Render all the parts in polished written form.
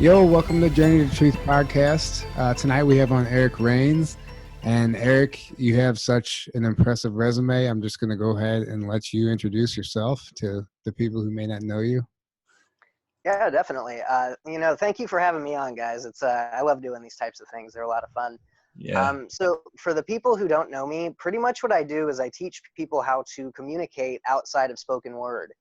Yo, welcome to Journey to Truth podcast. Tonight we have on Eric Rains. And Eric, you have such an impressive resume. I'm just going to go ahead and let you introduce yourself to the people who may not know you. Yeah, definitely. Thank you for having me on, guys. I love doing these types of things. They're a lot of fun. Yeah. So for the people who don't know me, pretty much what I do is I teach people how to communicate outside of spoken word,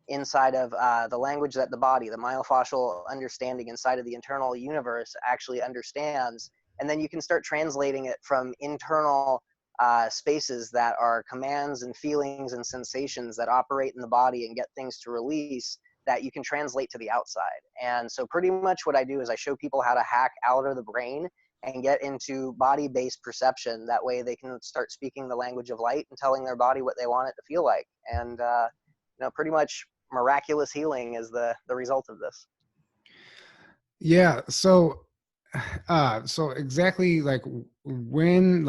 inside of the language that the body, the myofascial understanding inside of the internal universe actually understands. And then you can start translating it from internal spaces that are commands and feelings and sensations that operate in the body and get things to release that you can translate to the outside. And so pretty much what I do is I show people how to hack out of the brain and get into body-based perception. That way they can start speaking the language of light and telling their body what they want it to feel like. And, pretty much miraculous healing is the result of this. Yeah. So exactly when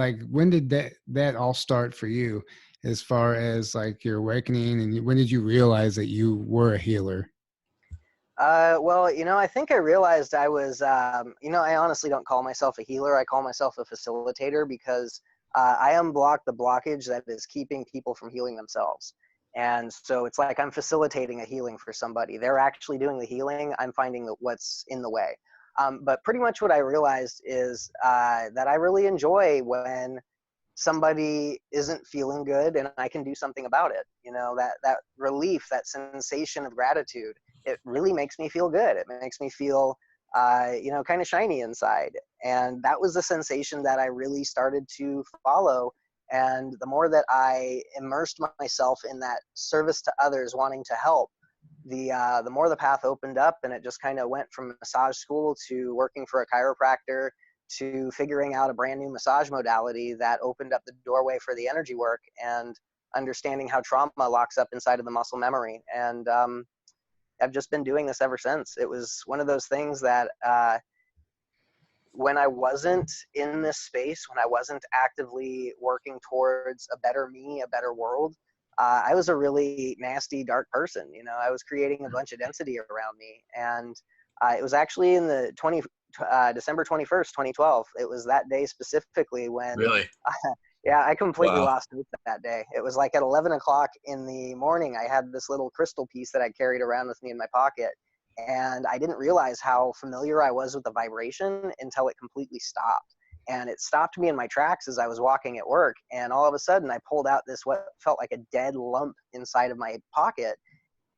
did that all start for you as far as like your awakening, and when did you realize that you were a healer? I think I realized I was, I honestly don't call myself a healer. I call myself a facilitator because I unblock the blockage that is keeping people from healing themselves. And so it's like I'm facilitating a healing for somebody. They're actually doing the healing. I'm finding what's in the way. But pretty much what I realized is that I really enjoy when somebody isn't feeling good and I can do something about it. That relief, that sensation of gratitude, it really makes me feel good. It makes me feel, kind of shiny inside. And that was the sensation that I really started to follow. And the more that I immersed myself in that service to others, wanting to help, the more the path opened up, and it just kind of went from massage school to working for a chiropractor to figuring out a brand new massage modality that opened up the doorway for the energy work and understanding how trauma locks up inside of the muscle memory. And I've just been doing this ever since. It was one of those things that when I wasn't in this space, when I wasn't actively working towards a better me, a better world, I was a really nasty, dark person. I was creating a bunch of density around me. And it was actually in the December 21st, 2012. It was that day specifically when, Really? I completely Wow. lost hope that day. It was like at 11 o'clock in the morning, I had this little crystal piece that I carried around with me in my pocket. And I didn't realize how familiar I was with the vibration until it completely stopped. And it stopped me in my tracks as I was walking at work. And all of a sudden I pulled out this, what felt like a dead lump inside of my pocket.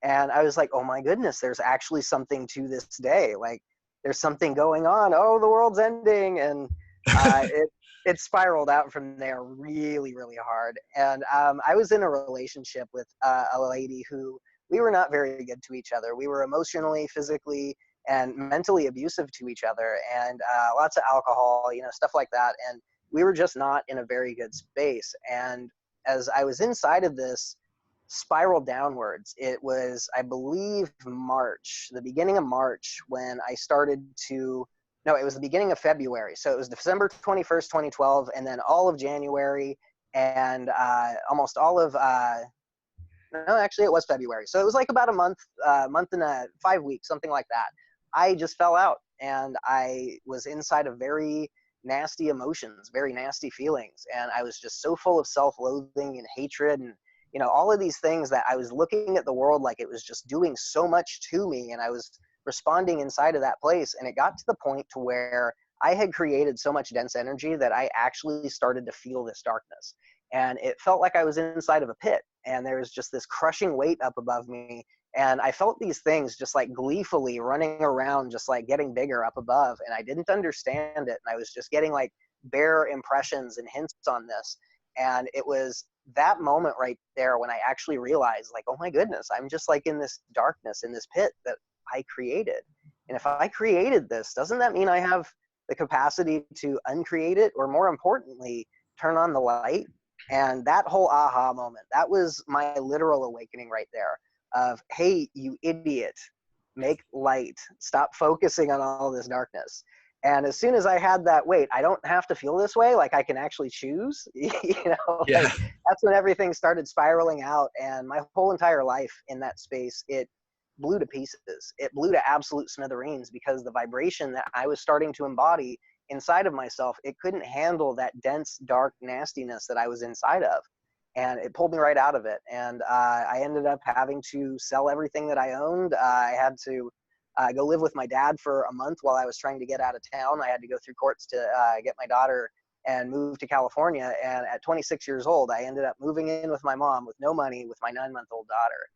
And I was like, oh my goodness, there's actually something to this day. Like there's something going on. Oh, the world's ending. And it spiraled out from there really, really hard. And I was in a relationship with a lady who, we were not very good to each other. We were emotionally, physically, and mentally abusive to each other, and lots of alcohol, stuff like that. And we were just not in a very good space. And as I was inside of this spiral downwards, it was, I believe, March, the beginning of March, when I started to, no, it was the beginning of February. So it was December 21st, 2012, and then all of January and almost all of, no, actually it was February. So it was like about a month and 5 weeks, something like that. I just fell out and I was inside of very nasty emotions, very nasty feelings. And I was just so full of self-loathing and hatred and, all of these things that I was looking at the world like it was just doing so much to me. And I was responding inside of that place. And it got to the point to where I had created so much dense energy that I actually started to feel this darkness. And it felt like I was inside of a pit. And there was just this crushing weight up above me. And I felt these things just like gleefully running around, just like getting bigger up above. And I didn't understand it. And I was just getting like bare impressions and hints on this. And it was that moment right there when I actually realized, like, oh my goodness, I'm just like in this darkness, in this pit that I created. And if I created this, doesn't that mean I have the capacity to uncreate it? Or more importantly, turn on the light? And that whole aha moment, that was my literal awakening right there of, hey, you idiot, make light. Stop focusing on all this darkness. And as soon as I had that, wait, I don't have to feel this way. Like I can actually choose, Yeah. that's when everything started spiraling out. And my whole entire life in that space, it blew to pieces. It blew to absolute smithereens because the vibration that I was starting to embody inside of myself, it couldn't handle that dense, dark nastiness that I was inside of. And it pulled me right out of it. And I ended up having to sell everything that I owned. I had to go live with my dad for a month while I was trying to get out of town. I had to go through courts to get my daughter and move to California. And at 26 years old, I ended up moving in with my mom with no money with my 9-month-old daughter.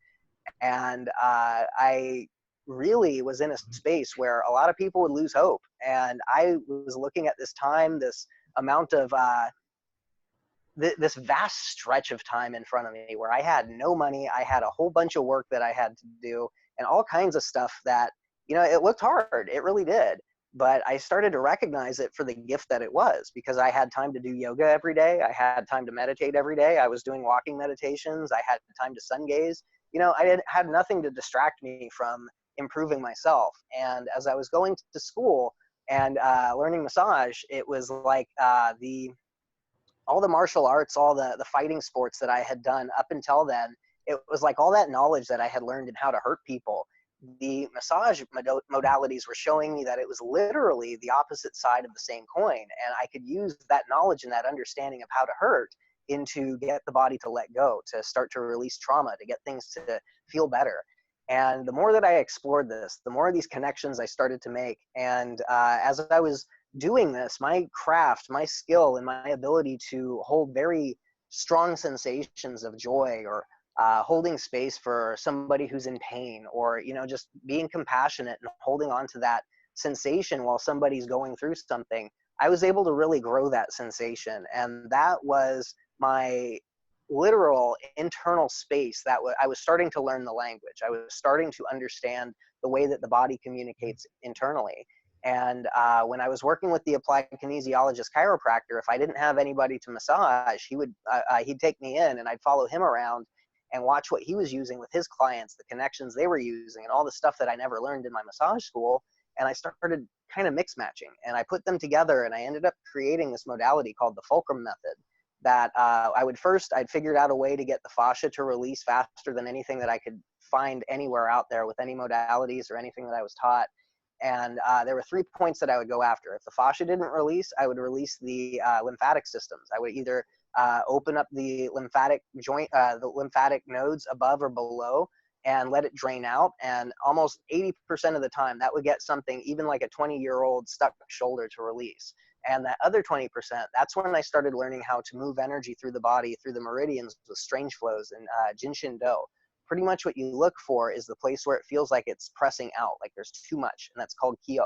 And I really was in a space where a lot of people would lose hope. And I was looking at this time, this amount of this vast stretch of time in front of me where I had no money. I had a whole bunch of work that I had to do and all kinds of stuff that, you know, it looked hard. It really did. But I started to recognize it for the gift that it was, because I had time to do yoga every day. I had time to meditate every day. I was doing walking meditations. I had time to sun gaze. You know, I had nothing to distract me from improving myself. And as I was going to school and learning massage, it was like all the martial arts, all the fighting sports that I had done up until then, it was like all that knowledge that I had learned in how to hurt people. The massage modalities were showing me that it was literally the opposite side of the same coin. And I could use that knowledge and that understanding of how to hurt into get the body to let go, to start to release trauma, to get things to feel better. And the more that I explored this, the more of these connections I started to make. And as I was doing this, my craft, my skill, and my ability to hold very strong sensations of joy, or holding space for somebody who's in pain, or, you know, just being compassionate and holding on to that sensation while somebody's going through something, I was able to really grow that sensation. And that was my literal internal space that I was starting to learn the language. I was starting to understand the way that the body communicates internally. And when I was working with the applied kinesiologist chiropractor, if I didn't have anybody to massage, he'd take me in and I'd follow him around and watch what he was using with his clients, the connections they were using, and all the stuff that I never learned in my massage school. And I started kind of mix matching, and I put them together, and I ended up creating this modality called the fulcrum method. That I'd figured out a way to get the fascia to release faster than anything that I could find anywhere out there with any modalities or anything that I was taught. And there were 3 points that I would go after. If the fascia didn't release, I would release the lymphatic systems. I would either open up the lymphatic joint, the lymphatic nodes above or below, and let it drain out. And almost 80% of the time, that would get something even like a 20-year-old stuck shoulder to release. And that other 20%, that's when I started learning how to move energy through the body, through the meridians with strange flows and Jinshin Do. Pretty much what you look for is the place where it feels like it's pressing out, like there's too much, and that's called Kyo.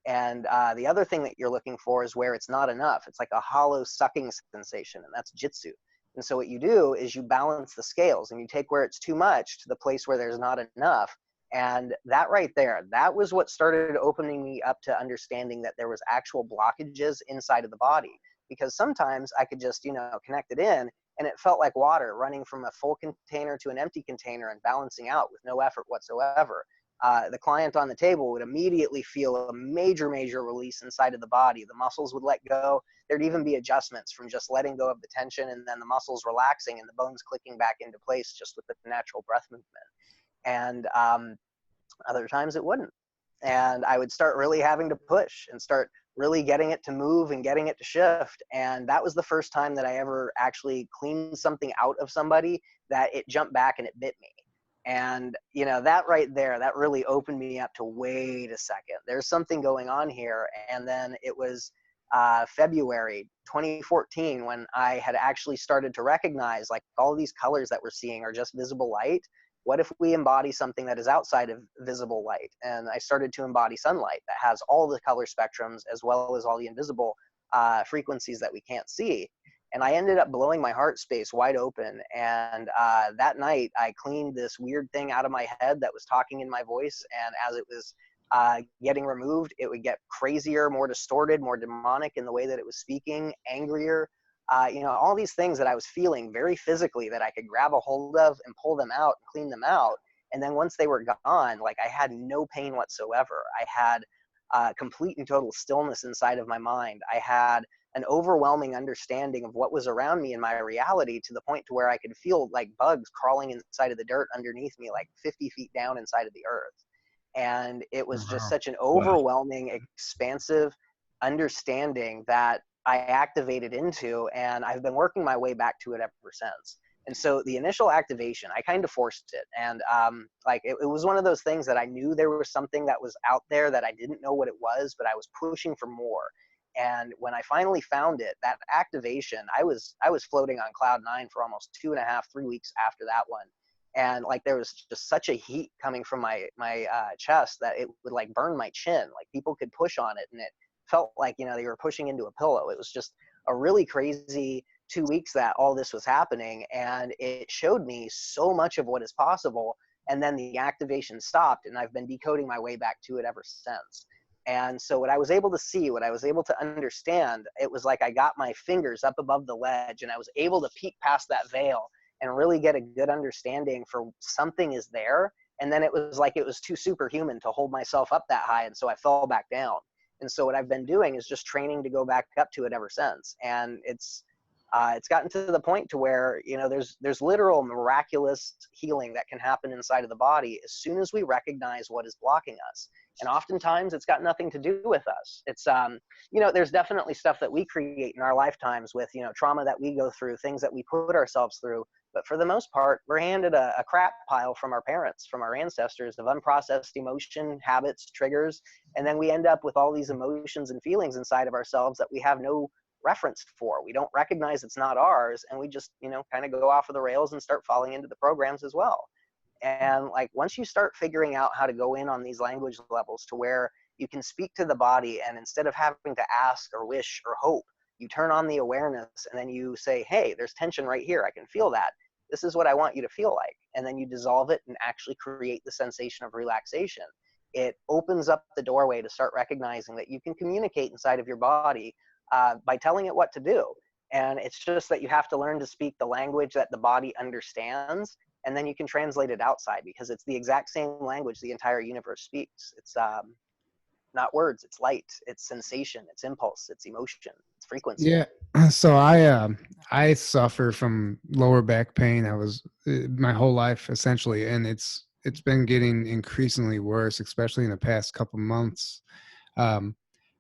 And the other thing that you're looking for is where it's not enough. It's like a hollow sucking sensation, and that's Jitsu. And so what you do is you balance the scales, and you take where it's too much to the place where there's not enough. And that right there, that was what started opening me up to understanding that there was actual blockages inside of the body. Because sometimes I could just, you know, connect it in, and it felt like water running from a full container to an empty container and balancing out with no effort whatsoever. The client on the table would immediately feel a major release inside of the body. The muscles would let go. There'd even be adjustments from just letting go of the tension, and then the muscles relaxing and the bones clicking back into place just with the natural breath movement. And other times it wouldn't. And I would start really having to push and start really getting it to move and getting it to shift. And that was the first time that I ever actually cleaned something out of somebody that it jumped back and it bit me. And, you know, that right there, that really opened me up to, wait a second, there's something going on here. And then it was February 2014 when I had actually started to recognize, like, all these colors that we're seeing are just visible light. What if we embody something that is outside of visible light? And I started to embody sunlight that has all the color spectrums as well as all the invisible frequencies that we can't see. And I ended up blowing my heart space wide open. And that night, I cleaned this weird thing out of my head that was talking in my voice. And as it was getting removed, it would get crazier, more distorted, more demonic in the way that it was speaking, angrier. You know, all these things that I was feeling very physically that I could grab a hold of and pull them out and clean them out. And then once they were gone, like, I had no pain whatsoever. I had complete and total stillness inside of my mind. I had an overwhelming understanding of what was around me in my reality, to the point to where I could feel like bugs crawling inside of the dirt underneath me, like 50 feet down inside of the earth. And it was just Wow. such an Wow. overwhelming, expansive understanding that I activated into, and I've been working my way back to it ever since. And so the initial activation, I kind of forced it. And like it was one of those things that I knew there was something that was out there that I didn't know what it was, but I was pushing for more. And when I finally found it, that activation, I was floating on cloud nine for almost 2.5, 3 weeks after that one. And like there was just such a heat coming from my chest that it would like burn my chin. Like people could push on it, and it felt like, you know, they were pushing into a pillow. It was just a really crazy 2 weeks that all this was happening, and it showed me so much of what is possible. And then the activation stopped, and I've been decoding my way back to it ever since. And so what I was able to see, what I was able to understand, it was like I got my fingers up above the ledge, and I was able to peek past that veil and really get a good understanding for something is there. And then it was like it was too superhuman to hold myself up that high, and so I fell back down. And so what I've been doing is just training to go back up to it ever since. And it's gotten to the point to where, you know, there's literal miraculous healing that can happen inside of the body as soon as we recognize what is blocking us. And oftentimes it's got nothing to do with us. It's you know, there's definitely stuff that we create in our lifetimes with, you know, trauma that we go through, things that we put ourselves through. But for the most part, we're handed a crap pile from our parents, from our ancestors, of unprocessed emotion, habits, triggers. And then we end up with all these emotions and feelings inside of ourselves that we have no reference for. We don't recognize it's not ours, and we just, you know, kind of go off of the rails and start falling into the programs as well. And like once you start figuring out how to go in on these language levels to where you can speak to the body, and instead of having to ask or wish or hope, you turn on the awareness, and then you say, hey, there's tension right here, I can feel that, this is what I want you to feel like. And then you dissolve it and actually create the sensation of relaxation. It opens up the doorway to start recognizing that you can communicate inside of your body by telling it what to do. And it's just that you have to learn to speak the language that the body understands, and then you can translate it outside, because it's the exact same language the entire universe speaks. It's not words, it's light, it's sensation, it's impulse, it's emotion, it's frequency. Yeah. So I suffer from lower back pain. I was my whole life essentially, and it's been getting increasingly worse, especially in the past couple months. Um,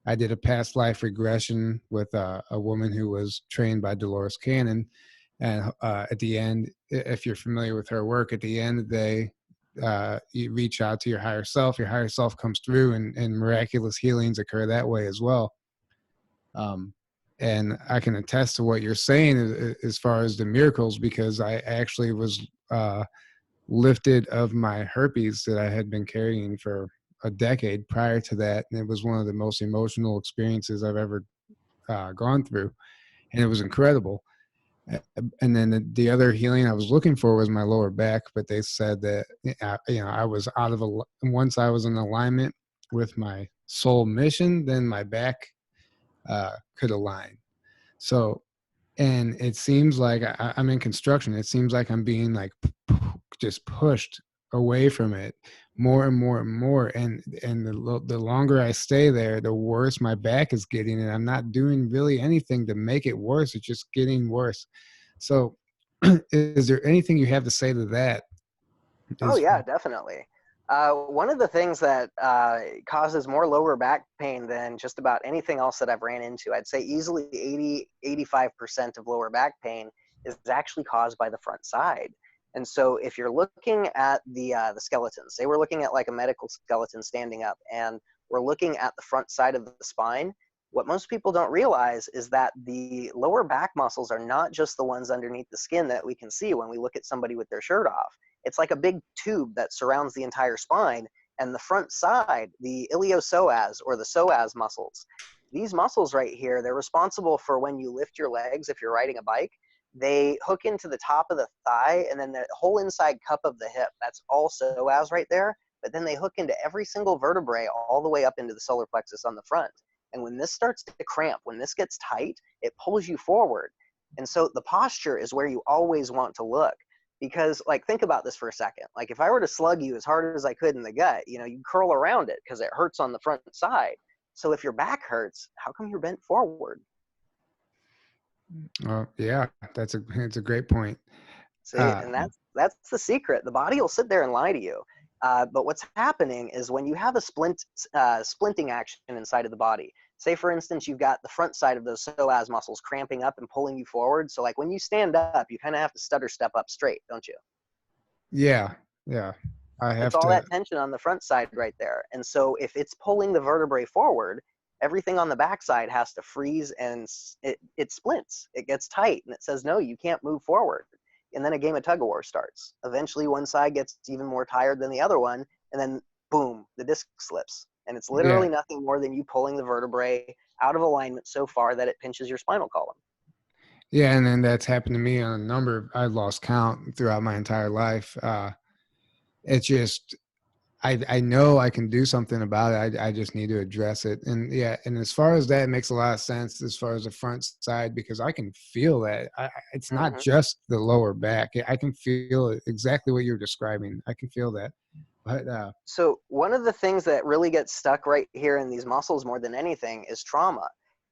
I did a past life regression with a woman who was trained by Dolores Cannon, and at the end, if you're familiar with her work, at the end of the day, you reach out to your higher self. Your higher self comes through, and miraculous healings occur that way as well. Um, and I can attest to what you're saying as far as the miracles, because I actually was lifted of my herpes that I had been carrying for a decade prior to that. And it was one of the most emotional experiences I've ever gone through. And it was incredible. And then the other healing I was looking for was my lower back, but they said that, you know, I was out of once I was in alignment with my soul mission, then my back could align. So, and it seems like I'm in construction. It seems like I'm being like just pushed away from it more and more and more. And the longer I stay there, the worse my back is getting. And I'm not doing really anything to make it worse. It's just getting worse. So, is there anything you have to say to that? Oh Is yeah, definitely. One of the things that causes more lower back pain than just about anything else that I've ran into, I'd say easily 80, 85% of lower back pain is actually caused by the front side. And so if you're looking at the skeletons, say we're looking at like a medical skeleton standing up, and we're looking at the front side of the spine, what most people don't realize is that the lower back muscles are not just the ones underneath the skin that we can see when we look at somebody with their shirt off. It's like a big tube that surrounds the entire spine. And the front side, the iliopsoas or the psoas muscles, these muscles right here, they're responsible for when you lift your legs if you're riding a bike. They hook into the top of the thigh, and then the whole inside cup of the hip, that's all psoas right there. But then they hook into every single vertebrae all the way up into the solar plexus on the front. And when this starts to cramp, when this gets tight, it pulls you forward. And so the posture is where you always want to look. Because like, think about this for a second. Like if I were to slug you as hard as I could in the gut, you know, you curl around it because it hurts on the front side. So if your back hurts, how come you're bent forward? Yeah, it's a great point. See, Uh, and that's the secret. The body will sit there and lie to you. But what's happening is when you have a splinting action inside of the body. Say, for instance, you've got the front side of those psoas muscles cramping up and pulling you forward. So, like when you stand up, you kind of have to stutter step up straight, don't you? yeah, yeah. I It's have all to. that tension on the front side right there. And so, if it's pulling the vertebrae forward, everything on the back side has to freeze and it splints. It gets tight and it says, no, you can't move forward. And then a game of tug of war starts. Eventually, one side gets even more tired than the other one. And then, boom, the disc slips. And it's Yeah, literally nothing more than you pulling the vertebrae out of alignment so far that it pinches your spinal column. yeah, and then that's happened to me on a number. I've lost count throughout my entire life. It's just I know I can do something about it. I just need to address it. And yeah, and as far as that, it makes a lot of sense as far as the front side because I can feel that. It's not Mm-hmm. just the lower back. I can feel it, exactly what you're describing. I can feel that. But So one of the things that really gets stuck right here in these muscles more than anything is trauma.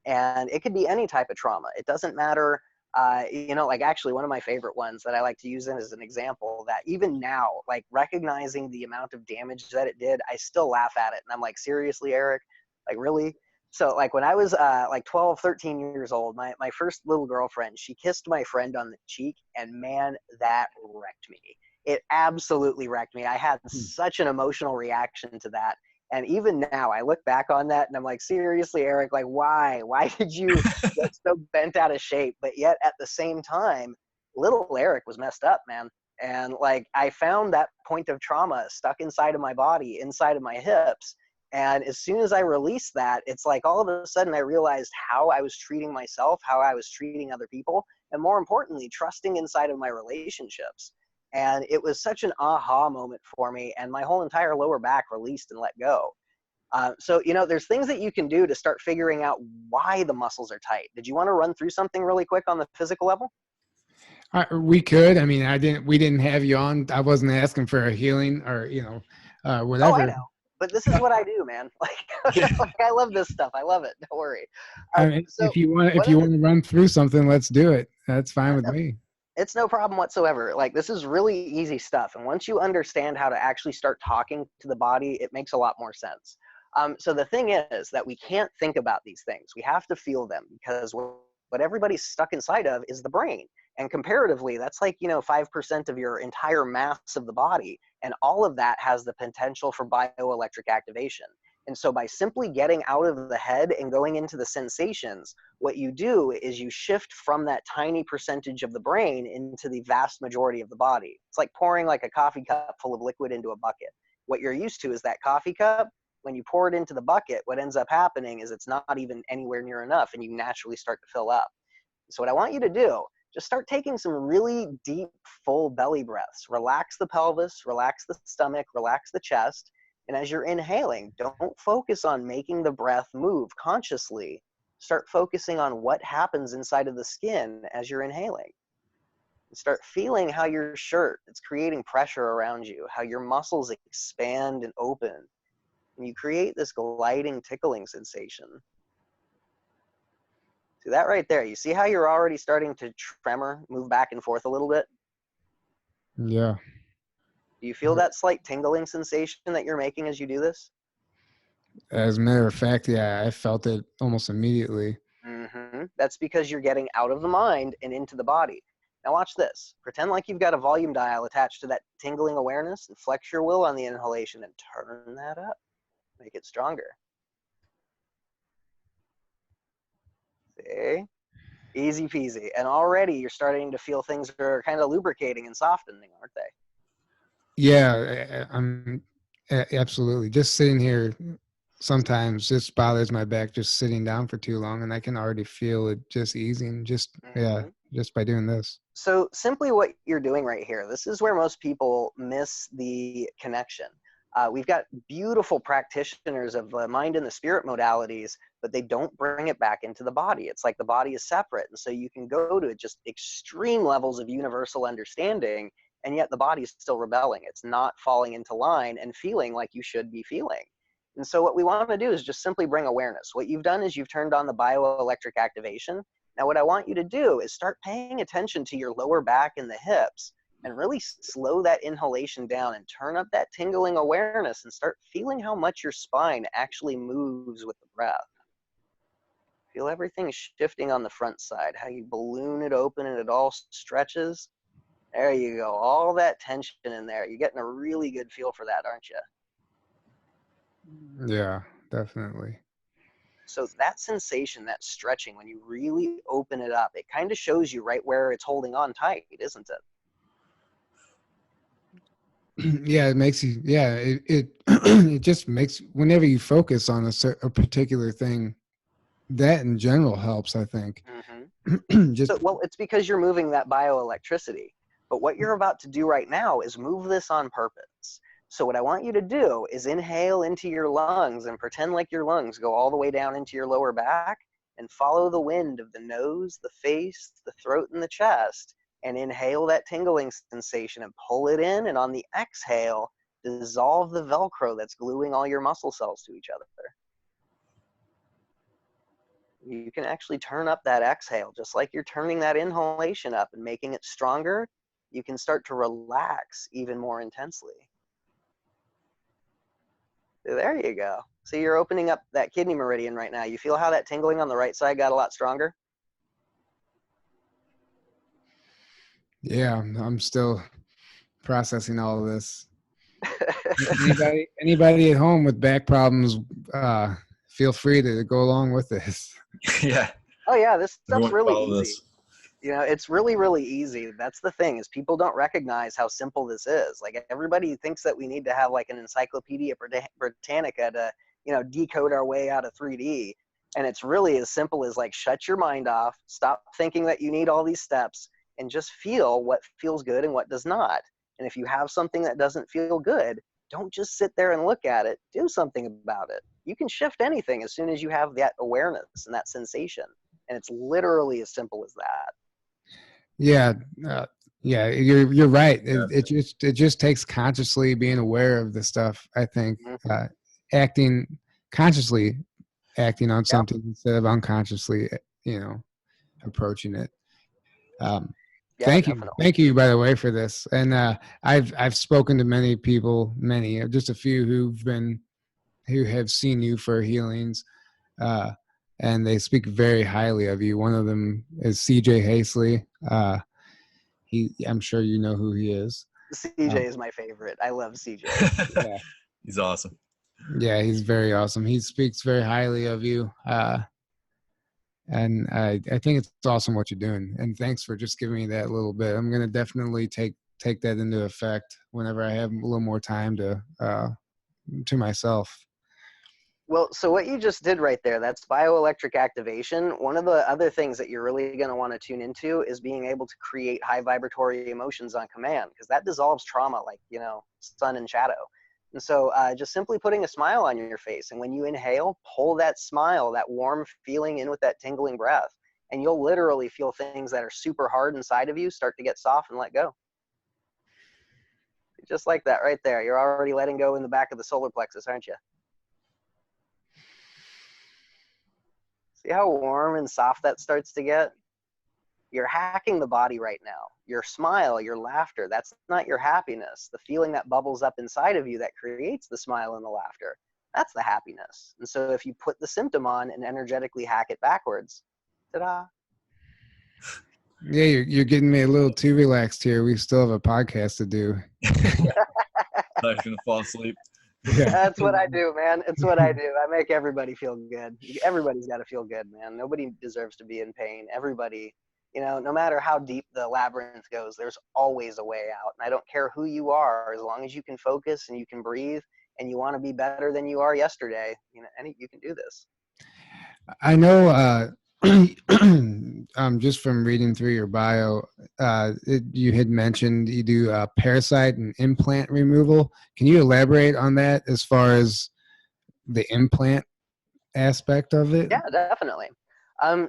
And it could be any type of trauma. It doesn't matter. Like actually one of my favorite ones that I like to use as an example that even now, like recognizing the amount of damage that it did, I still laugh at it. And I'm like, seriously, Eric? Like really? So like when I was like 12, 13 years old, my first little girlfriend, she kissed my friend on the cheek and man, that wrecked me. It absolutely wrecked me. I had such an emotional reaction to that. And even now, I look back on that and I'm like, seriously, Eric, like, why? Why did you get so bent out of shape? But yet at the same time, little Eric was messed up, man. And like, I found that point of trauma stuck inside of my body, inside of my hips. And as soon as I released that, it's like all of a sudden I realized how I was treating myself, how I was treating other people, and more importantly, trusting inside of my relationships. And it was such an aha moment for me, and my whole entire lower back released and let go. So, there's things that you can do to start figuring out why the muscles are tight. Did you want to run through something really quick on the physical level? we could. I mean, I didn't. We didn't have you on. I wasn't asking for a healing or Oh, I whatever. know. But this is what I do, man. Like I love this stuff. I love it. Don't worry. I mean, So if one you of want to run through something, let's do it. That's fine with the me. it's no problem whatsoever. Like this is really easy stuff. And once you understand how to actually start talking to the body, it makes a lot more sense. So the thing is that we can't think about these things. We have to feel them because what everybody's stuck inside of is the brain. And comparatively, that's like, 5% of your entire mass of the body. And all of that has the potential for bioelectric activation. And so by simply getting out of the head and going into the sensations, what you do is you shift from that tiny percentage of the brain into the vast majority of the body. It's like pouring like a coffee cup full of liquid into a bucket. What you're used to is that coffee cup. When you pour it into the bucket, what ends up happening is it's not even anywhere near enough and you naturally start to fill up. So what I want you to do, just start taking some really deep, full belly breaths. Relax the pelvis, relax the stomach, relax the chest. And as you're inhaling, don't focus on making the breath move consciously. Start focusing on what happens inside of the skin as you're inhaling. Start feeling how your shirt is creating pressure around you, how your muscles expand and open. And you create this gliding, tickling sensation. See that right there? You see how you're already starting to tremor, move back and forth a little bit? Yeah. Do you feel that slight tingling sensation that you're making as you do this? As a matter of fact, yeah, I felt it almost immediately. That's because you're getting out of the mind and into the body. Now watch this. Pretend like you've got a volume dial attached to that tingling awareness and flex your will on the inhalation and turn that up. Make it stronger. See? Easy peasy. And already you're starting to feel things are kind of lubricating and softening, aren't they? Yeah, I'm absolutely just sitting here. Sometimes just bothers my back just sitting down for too long, and I can already feel it just easing. Just yeah, Mm-hmm. just by doing this. So simply what you're doing right here, this is where most people miss the connection. We've got beautiful practitioners of the mind and the spirit modalities, but they don't bring it back into the body. It's like the body is separate. And so you can go to just extreme levels of universal understanding, and yet the body is still rebelling. It's not falling into line and feeling like you should be feeling. And so what we want to do is just simply bring awareness. What you've done is you've turned on the bioelectric activation. Now, what I want you to do is start paying attention to your lower back and the hips and really slow that inhalation down and turn up that tingling awareness and start feeling how much your spine actually moves with the breath. Feel everything shifting on the front side, how you balloon it open and it all stretches. There you go. All that tension in there. You're getting a really good feel for that, aren't you? Yeah, definitely. So that sensation, that stretching, when you really open it up, it kind of shows you right where it's holding on tight, isn't it? Yeah, it makes you, yeah, it it just makes, whenever you focus on a particular thing, that in general helps, I think. Mm-hmm. Just, Well, it's because you're moving that bioelectricity. But what you're about to do right now is move this on purpose. So what I want you to do is inhale into your lungs and pretend like your lungs go all the way down into your lower back and follow the wind of the nose, the face, the throat, and the chest. And inhale that tingling sensation and pull it in. And on the exhale, dissolve the Velcro that's gluing all your muscle cells to each other. You can actually turn up that exhale, just like you're turning that inhalation up and making it stronger. You can start to relax even more intensely. There you go. So you're opening up that kidney meridian right now. You feel how that tingling on the right side got a lot stronger? yeah, I'm still processing all of this. Anybody at home with back problems, feel free to go along with this. Yeah. Oh yeah, this stuff's Everyone really follow easy. this. You know, it's really, really easy. That's the thing, is people don't recognize how simple this is. Like, everybody thinks that we need to have like an Encyclopedia Britannica to, decode our way out of 3D. And it's really as simple as like, shut your mind off, stop thinking that you need all these steps, and just feel what feels good and what does not. And if you have something that doesn't feel good, don't just sit there and look at it. Do something about it. You can shift anything as soon as you have that awareness and that sensation. And it's literally as simple as that. Yeah, yeah, you're right. Yeah. It just takes consciously being aware of the stuff. I think Mm-hmm. acting consciously, acting on Yep. something instead of unconsciously, approaching it. Yeah, definitely. Thank you, by the way, for this. And I've spoken to many people, just a few who have seen you for healings, and they speak very highly of you. One of them is CJ Hasley. I'm sure you know who he is. CJ is my favorite. I love CJ. Yeah, He's awesome. yeah, he's very awesome. He speaks very highly of you, and I think it's awesome what you're doing. And thanks for just giving me that little bit. I'm gonna definitely take that into effect whenever I have a little more time to myself. Well, so what you just did right there, that's bioelectric activation. One of the other things that you're really going to want to tune into is being able to create high vibratory emotions on command, because that dissolves trauma like, sun and shadow. And so just simply putting a smile on your face. And when you inhale, pull that smile, that warm feeling in with that tingling breath. And you'll literally feel things that are super hard inside of you start to get soft and let go. Just like that right there. You're already letting go in the back of the solar plexus, aren't you? See how warm and soft that starts to get? You're hacking the body right now. Your smile, your laughter, that's not your happiness. The feeling that bubbles up inside of you that creates the smile and the laughter, that's the happiness. And so if you put the symptom on and energetically hack it backwards, ta-da. Yeah, you're getting me a little too relaxed here. We still have a podcast to do. Not gonna fall asleep. Yeah. That's what I do, man. It's what I do. I make everybody feel good. Everybody's got to feel good, man. Nobody deserves to be in pain. Everybody, no matter how deep the labyrinth goes, there's always a way out. And I don't care who you are, as long as you can focus and you can breathe and you want to be better than you are yesterday, you can do this. I know, just from reading through your bio, you had mentioned you do parasite and implant removal. Can you elaborate on that as far as the implant aspect of it? Yeah, definitely.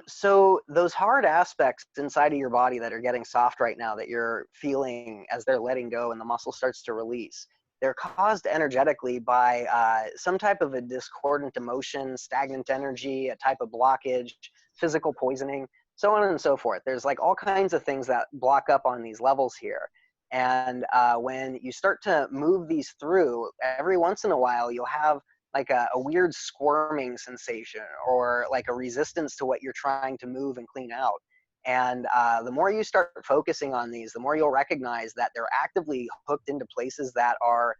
So those hard aspects inside of your body that are getting soft right now, that you're feeling as they're letting go and the muscle starts to release, they're caused energetically by some type of a discordant emotion, stagnant energy, a type of blockage, physical poisoning. so on and so forth. There's like all kinds of things that block up on these levels here. And when you start to move these through, every once in a while, you'll have like a weird squirming sensation or like a resistance to what you're trying to move and clean out. And the more you start focusing on these, the more you'll recognize that they're actively hooked into places that are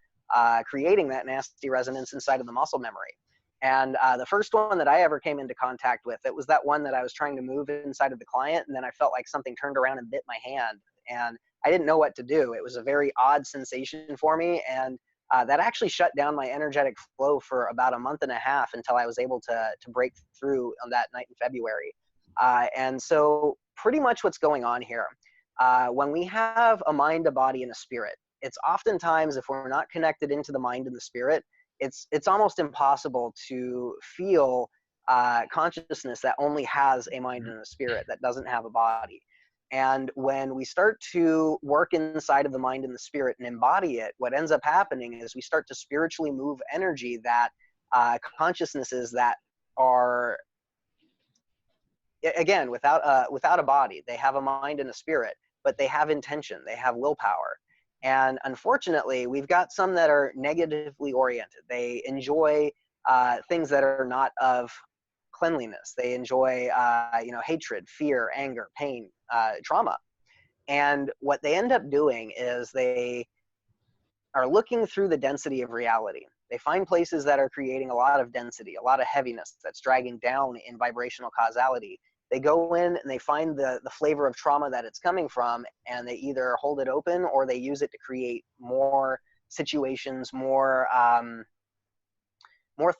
creating that nasty resonance inside of the muscle memory. And the first one that I ever came into contact with, it was that one that I was trying to move inside of the client, and then I felt like something turned around and bit my hand, and I didn't know what to do. It was a very odd sensation for me, and that actually shut down my energetic flow for about a month and a half until I was able to break through on that night in February. And so pretty much what's going on here, when we have a mind, a body, and a spirit, it's oftentimes, if we're not connected into the mind and the spirit, it's almost impossible to feel consciousness that only has a mind and a spirit, that doesn't have a body. And when we start to work inside of the mind and the spirit and embody it, what ends up happening is we start to spiritually move energy that consciousnesses that are, again, without a body. They have a mind and a spirit, but they have intention, they have willpower. And unfortunately, we've got some that are negatively oriented. They enjoy things that are not of cleanliness. They enjoy, hatred, fear, anger, pain, trauma. And what they end up doing is they are looking through the density of reality. They find places that are creating a lot of density, a lot of heaviness that's dragging down in vibrational causality. They go in and they find the flavor of trauma that it's coming from, and they either hold it open or they use it to create more situations, more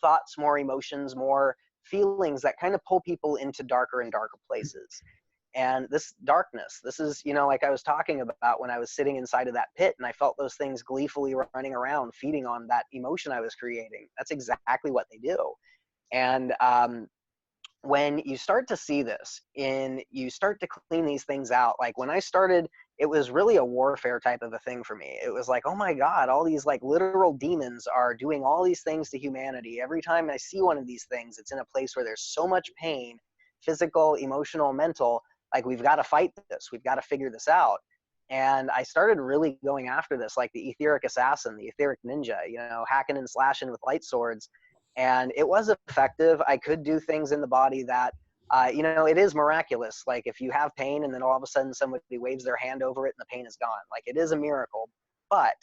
thoughts, more emotions, more feelings that kind of pull people into darker and darker places. And this darkness, this is, like I was talking about when I was sitting inside of that pit and I felt those things gleefully running around, feeding on that emotion I was creating. That's exactly what they do. And when you start to see this and you start to clean these things out, like when I started, it was really a warfare type of a thing for me. It was like, oh my God, all these like literal demons are doing all these things to humanity. Every time I see one of these things, it's in a place where there's so much pain, physical, emotional, mental. Like, we've got to fight this. We've got to figure this out. And I started really going after this, like the etheric assassin, the etheric ninja, hacking and slashing with light swords. And it was effective. I could do things in the body that, it is miraculous. Like, if you have pain and then all of a sudden somebody waves their hand over it and the pain is gone. Like, it is a miracle. But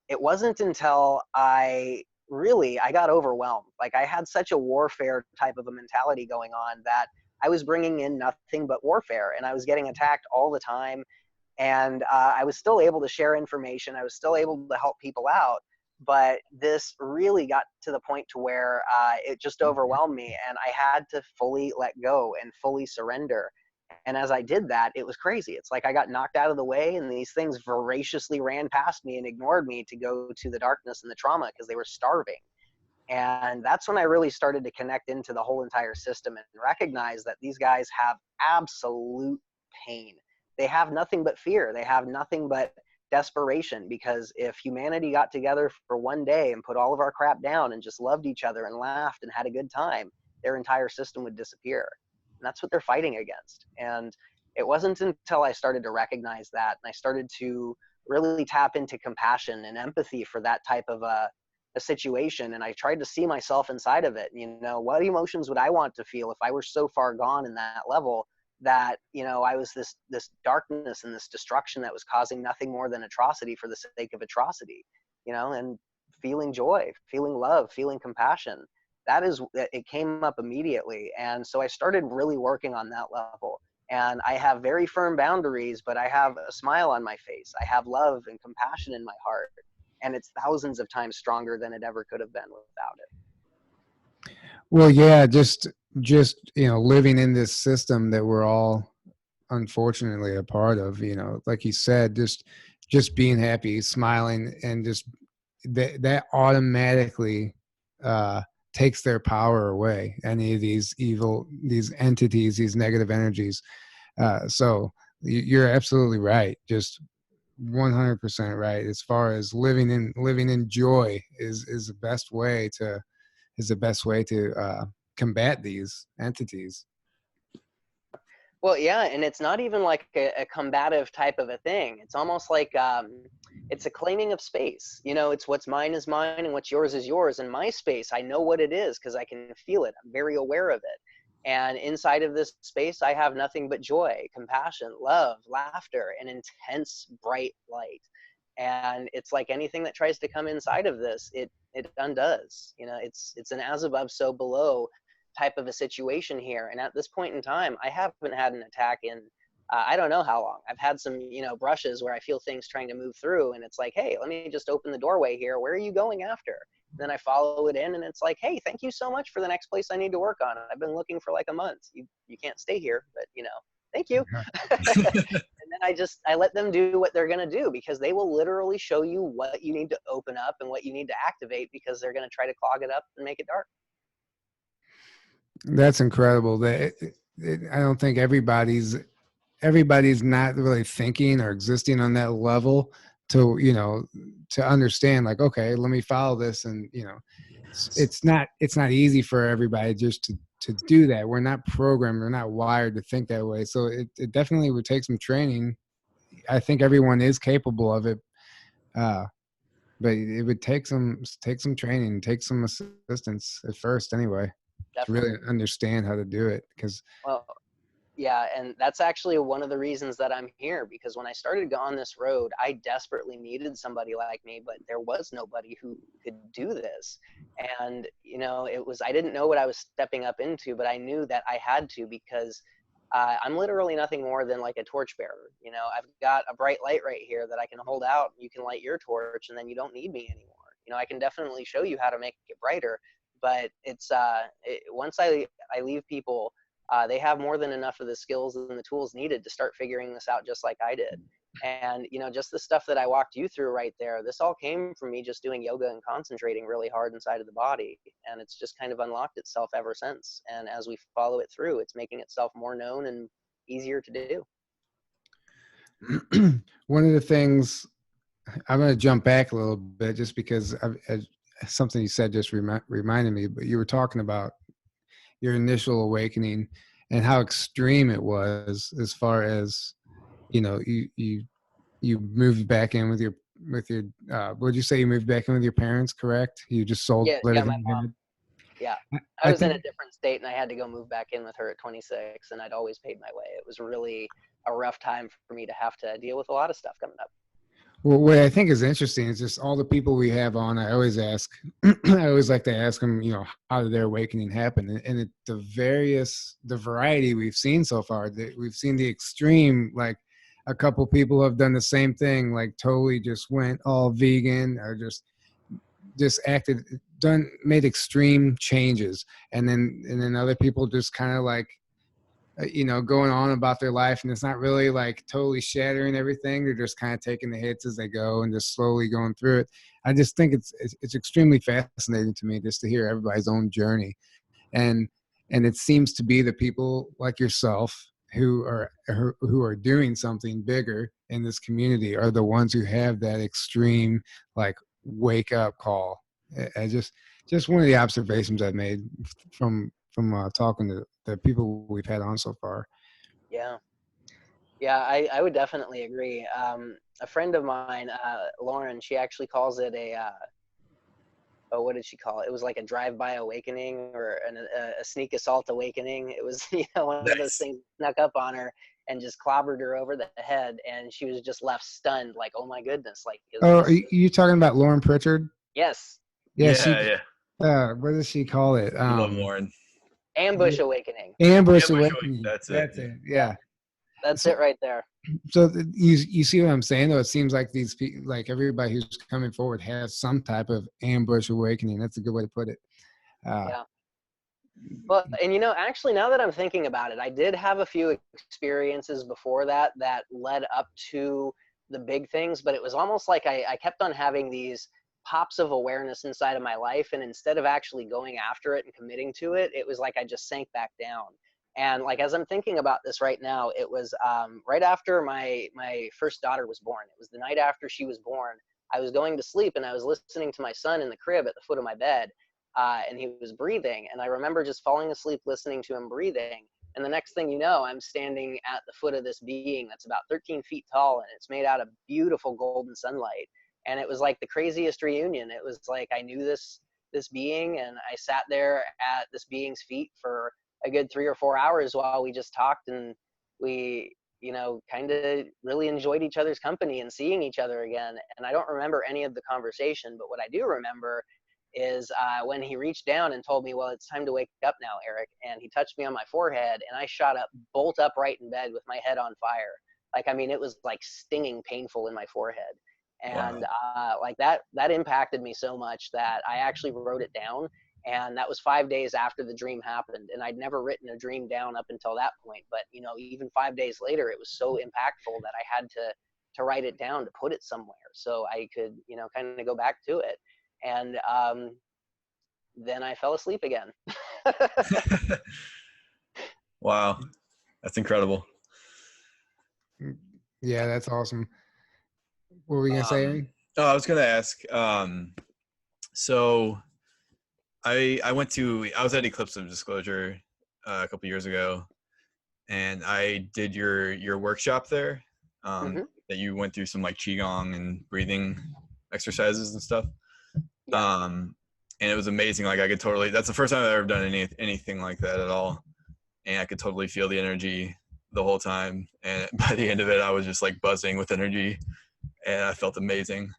it wasn't until I got overwhelmed. Like, I had such a warfare type of a mentality going on that I was bringing in nothing but warfare, and I was getting attacked all the time. And I was still able to share information. I was still able to help people out. But this really got to the point to where it just overwhelmed me, and I had to fully let go and fully surrender. And as I did that, it was crazy. It's like I got knocked out of the way, and these things voraciously ran past me and ignored me to go to the darkness and the trauma because they were starving. And that's when I really started to connect into the whole entire system and recognize that these guys have absolute pain. They have nothing but fear. They have nothing but desperation, because if humanity got together for one day and put all of our crap down and just loved each other and laughed and had a good time, their entire system would disappear. And that's what they're fighting against. And it wasn't until I started to recognize that and I started to really tap into compassion and empathy for that type of a situation, and I tried to see myself inside of it. What emotions would I want to feel if I were so far gone in that level that I was this darkness and this destruction that was causing nothing more than atrocity for the sake of atrocity, and feeling joy, feeling love, feeling compassion. It came up immediately. And so I started really working on that level. And I have very firm boundaries, but I have a smile on my face. I have love and compassion in my heart. And it's thousands of times stronger than it ever could have been without it. Well, yeah, just living in this system that we're all unfortunately a part of, like you said, just being happy, smiling, and just that automatically takes their power away. Any of these entities, these negative energies. So you're absolutely right. Just 100% right. As far as living in joy is the best way to combat these entities. Well, yeah, and it's not even like a combative type of a thing. It's almost like it's a claiming of space. You know, it's what's mine is mine and what's yours is yours. And my space, I know what it is because I can feel it. I'm very aware of it. And inside of this space, I have nothing but joy, compassion, love, laughter, and intense bright light. And it's like anything that tries to come inside of this, it undoes. You know, it's an as above, so below type of a situation here. And at this point in time, I haven't had an attack in I don't know how long. I've had some, you know, brushes where I feel things trying to move through, and it's like, hey, let me just open the doorway here. Where are you going after? And then I follow it in, and it's like, hey, thank you so much for the next place I need to work on. I've been looking for like a month. You can't stay here, but you know, thank you. And then I let them do what they're gonna do, because they will literally show you what you need to open up and what you need to activate, because they're gonna try to clog it up and make it dark. That's incredible. I don't think everybody's not really thinking or existing on that level to, you know, to understand like, okay, let me follow this. And, you know, it's not easy for everybody just to do that. We're not programmed. We're not wired to think that way. So it definitely would take some training. I think everyone is capable of it. But it would take some training, take some assistance at first anyway, to really Definitely. understand how to do it. Because Well, yeah, and that's actually one of the reasons that I'm here, because when I started on this road, I desperately needed somebody like me, but there was nobody who could do this. And, you know, I didn't know what I was stepping up into, but I knew that I had to, because I'm literally nothing more than like a torchbearer. You know, I've got a bright light right here that I can hold out. You can light your torch, and then you don't need me anymore. You know, I can definitely show you how to make it brighter, but once I leave people, they have more than enough of the skills and the tools needed to start figuring this out just like I did. And, you know, just the stuff that I walked you through right there, this all came from me just doing yoga and concentrating really hard inside of the body. And it's just kind of unlocked itself ever since. And as we follow it through, it's making itself more known and easier to do. one of the things, I'm going to jump back a little bit just because something you said just reminded me, but you were talking about your initial awakening and how extreme it was, as far as, you know, you moved back in with your would you say you moved back in with your parents, correct? You just sold Yeah, my everything you mom. had? Yeah. I I was in think, a different state, and I had to go move back in with her at 26, and I'd always paid my way. It was really a rough time for me to have to deal with a lot of stuff coming up. well, what I think is interesting is just all the people we have on. I always ask, I always like to ask them, you know, how did their awakening happen? And the variety we've seen so far, we've seen the extreme, like a couple people have done the same thing, like totally just went all vegan, or just made extreme changes. And then other people just kind of like, you know, going on about their life, and it's not really like totally shattering everything. They're just kind of taking the hits as they go and just slowly going through it. I just think it's extremely fascinating to me just to hear everybody's own journey. And it seems to be the people like yourself who are doing something bigger in this community are the ones who have that extreme, like, wake up call. I just one of the observations I've made from talking to the people we've had on so far. Yeah. Yeah, I would definitely agree. A friend of mine, Lauren, she actually calls it oh, what did she call it? It was like a drive-by awakening, or a sneak assault awakening. It was, you know, one of those Nice. things snuck up on her and just clobbered her over the head, and she was just left stunned, like, oh my goodness, like, is Oh, are this? you talking about Lauren Pritchard? Yes, Yeah, Yeah, yeah. what does she call it? We love Lauren. ambush awakening. Ambush Ambush Awake. Awakening. That's it. That's Yeah. it. Yeah, Yeah. that's So, it right there. you see what I'm saying though? It seems like these people, like everybody who's coming forward, has some type of ambush awakening. That's a good way to put it. Uh, Yeah. Well, and you know, actually, now that I'm thinking about it, I did have a few experiences before that that led up to the big things, but it was almost like I kept on having these pops of awareness inside of my life, and instead of actually going after it and committing to it, it was like I just sank back down. And like as I'm thinking about this right now, it was right after my first daughter was born. It was the night after she was born. I was going to sleep, and I was listening to my son in the crib at the foot of my bed, and he was breathing. And I remember just falling asleep listening to him breathing. And the next thing you know, I'm standing at the foot of this being that's about 13 feet tall, and it's made out of beautiful golden sunlight. And it was like the craziest reunion. It was like I knew this being, and I sat there at this being's feet for a good 3 or 4 hours while we just talked, and we, you know, kind of really enjoyed each other's company and seeing each other again. And I don't remember any of the conversation, but what I do remember is when he reached down and told me, well, it's time to wake up now, Eric. And he touched me on my forehead, and I shot up bolt upright in bed with my head on fire. Like, I mean, it was like stinging painful in my forehead. And like that impacted me so much that I actually wrote it down. And that was 5 days after the dream happened. And I'd never written a dream down up until that point. But, you know, even 5 days later, it was so impactful that I had to write it down, to put it somewhere so I could, you know, kind of go back to it. And then I fell asleep again. Wow. That's incredible. Yeah, that's awesome. What were we going to say, Aaron? Oh, I was going to ask, so I was at Eclipse of Disclosure a couple years ago, and I did your workshop there, that you went through some like Qigong and breathing exercises and stuff. Yeah. And it was amazing. Like that's the first time I've ever done anything like that at all. And I could totally feel the energy the whole time. And by the end of it, I was just like buzzing with energy, and I felt amazing.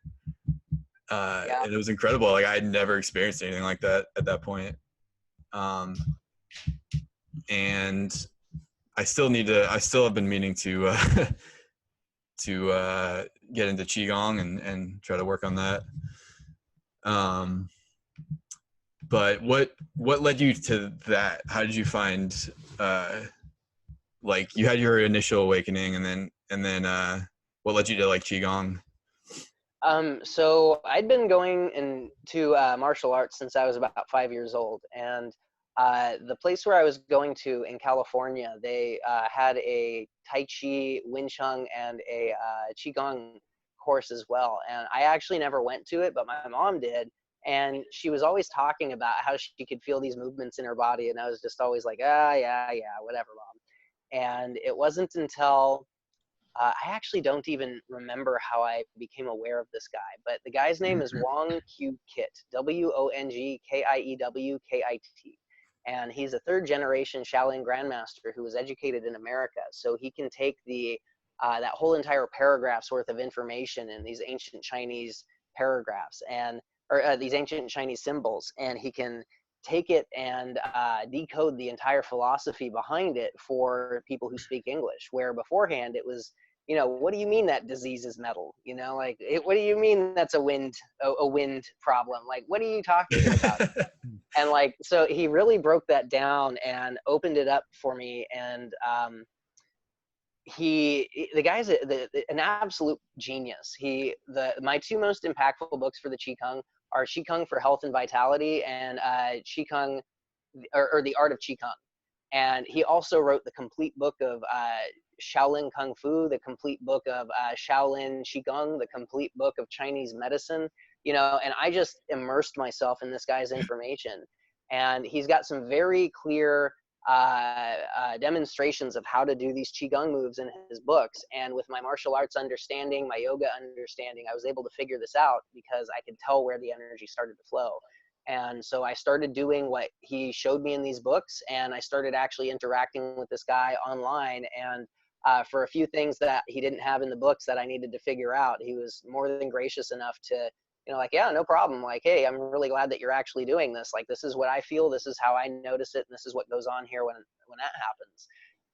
And it was incredible. Like I had never experienced anything like that at that point. And I still have been meaning to get into Qigong and try to work on that. But what led you to that? How did you find, like you had your initial awakening, and then what led you to like Qigong? So I'd been going into martial arts since I was about 5 years old, and the place where I was going to in California, they had a Tai Chi, Wing Chun, and a Qigong course as well. And I actually never went to it, but my mom did. And she was always talking about how she could feel these movements in her body. And I was just always like, yeah, whatever, Mom. And it wasn't until I actually don't even remember how I became aware of this guy, but the guy's name is Wong Kyu Kit, Wongkiewkit. And he's a third generation Shaolin Grandmaster who was educated in America. So he can take that whole entire paragraph's worth of information in these ancient Chinese paragraphs or these ancient Chinese symbols, and he can take it and decode the entire philosophy behind it for people who speak English, where beforehand it was, you know, what do you mean that disease is metal? You know, like, what do you mean that's a wind problem? Like, what are you talking about? And like, so he really broke that down and opened it up for me. And the guy's an absolute genius. My two most impactful books for the Qigong are Qigong for Health and Vitality and Qigong, or The Art of Qigong. And he also wrote the complete book of Shaolin Kung Fu, the complete book of Shaolin Qigong, the complete book of Chinese medicine, you know, and I just immersed myself in this guy's information. And he's got some very clear demonstrations of how to do these Qigong moves in his books. And with my martial arts understanding, my yoga understanding, I was able to figure this out because I could tell where the energy started to flow. And so I started doing what he showed me in these books, and I started actually interacting with this guy online. And for a few things that he didn't have in the books that I needed to figure out, he was more than gracious enough to, you know, like, yeah, no problem. Like, hey, I'm really glad that you're actually doing this. Like, this is what I feel. This is how I notice it. And this is what goes on here when that happens.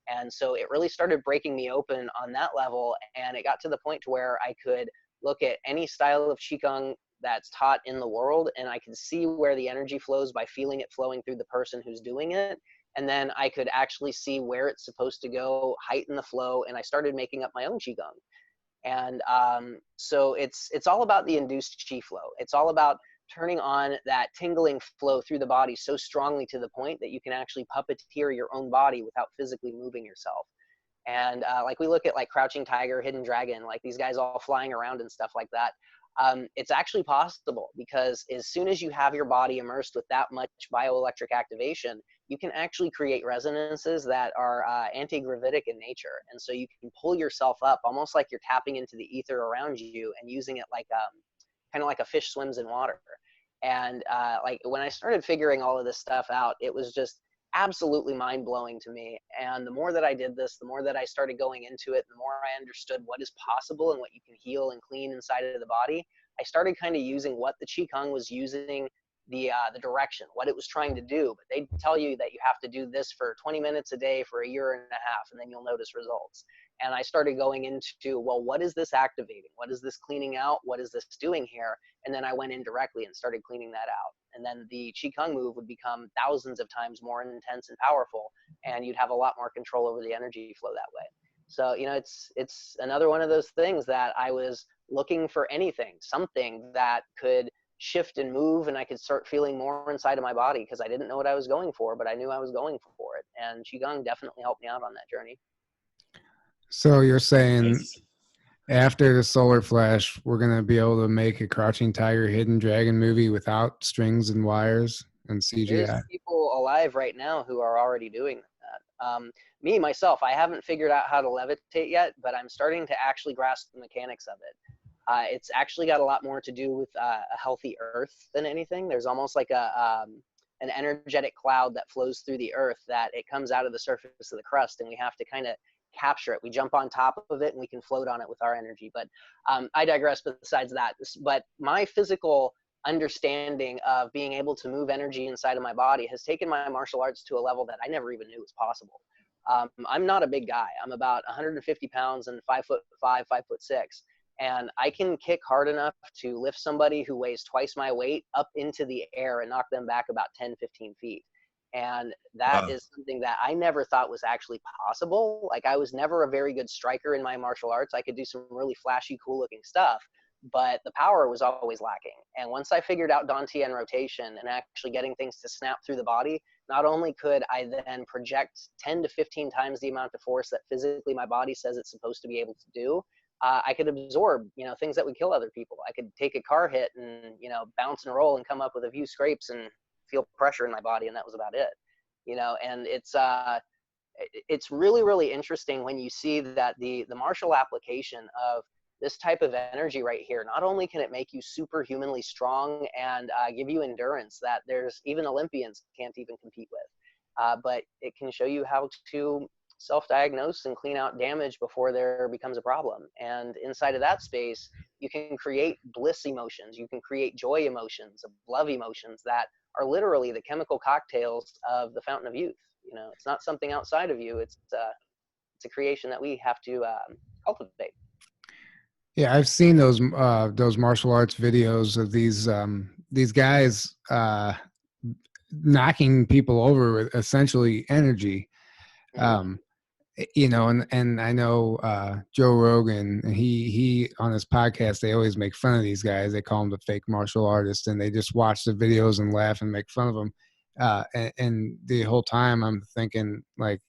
And so it really started breaking me open on that level. And it got to the point to where I could look at any style of Qigong that's taught in the world, and I could see where the energy flows by feeling it flowing through the person who's doing it. And then I could actually see where it's supposed to go, heighten the flow, and I started making up my own Qigong. And so it's all about the induced Qi flow. It's all about turning on that tingling flow through the body so strongly to the point that you can actually puppeteer your own body without physically moving yourself. And like we look at like Crouching Tiger, Hidden Dragon, like these guys all flying around and stuff like that. It's actually possible, because as soon as you have your body immersed with that much bioelectric activation, you can actually create resonances that are anti-gravitic in nature. And so you can pull yourself up almost like you're tapping into the ether around you and using it like kind of like a fish swims in water. And like when I started figuring all of this stuff out, it was just absolutely mind-blowing to me. And the more that I did this, the more that I started going into it, the more I understood what is possible and what you can heal and clean inside of the body. I started kind of using what the Qigong was using, the direction, what it was trying to do. But they tell you that you have to do this for 20 minutes a day for a year and a half, and then you'll notice results. And I started going into, well, what is this activating? What is this cleaning out? What is this doing here? And then I went in directly and started cleaning that out. And then the Qigong move would become thousands of times more intense and powerful, and you'd have a lot more control over the energy flow that way. So, you know, it's another one of those things that I was looking for something that could shift and move, and I could start feeling more inside of my body, because I didn't know what I was going for, but I knew I was going for it. And Qigong definitely helped me out on that journey. So you're saying Nice. after the solar flash, we're going to be able to make a Crouching Tiger, Hidden Dragon movie without strings and wires and CGI? There's people alive right now who are already doing that. Me, myself, I haven't figured out how to levitate yet, but I'm starting to actually grasp the mechanics of it. It's actually got a lot more to do with a healthy earth than anything. There's almost like an energetic cloud that flows through the earth, that it comes out of the surface of the crust, and we have to kind of capture it. We jump on top of it and we can float on it with our energy. But I digress besides that. But my physical understanding of being able to move energy inside of my body has taken my martial arts to a level that I never even knew was possible. I'm not a big guy. I'm about 150 pounds and 5'5", 5'6". And I can kick hard enough to lift somebody who weighs twice my weight up into the air and knock them back about 10, 15 feet. And that is something that I never thought was actually possible. Like, I was never a very good striker in my martial arts. I could do some really flashy, cool looking stuff, but the power was always lacking. And once I figured out Dantian rotation and actually getting things to snap through the body, not only could I then project 10 to 15 times the amount of force that physically my body says it's supposed to be able to do, I could absorb, you know, things that would kill other people. I could take a car hit and, you know, bounce and roll and come up with a few scrapes and feel pressure in my body, and that was about it. You know, and it's really, really interesting when you see that the martial application of this type of energy right here, not only can it make you superhumanly strong and give you endurance that there's even Olympians can't even compete with, but it can show you how to self-diagnose and clean out damage before there becomes a problem. And inside of that space, you can create bliss emotions, you can create joy emotions, love emotions that are literally the chemical cocktails of the fountain of youth. You know, it's not something outside of you. It's a creation that we have to cultivate. Yeah, I've seen those martial arts videos of these guys knocking people over with essentially energy. You know, and I know Joe Rogan, and he on his podcast, they always make fun of these guys. They call them the fake martial artists, and they just watch the videos and laugh and make fun of them. And the whole time I'm thinking, like,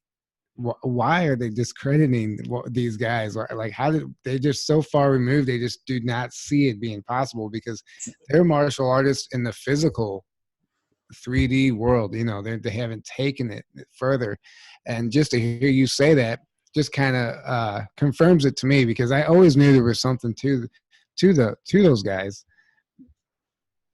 why are they discrediting these guys? Like, how did they just so far removed? They just do not see it being possible, because they're martial artists in the physical 3D world. You know, they haven't taken it further. And just to hear you say that just kind of confirms it to me, because I always knew there was something to those guys.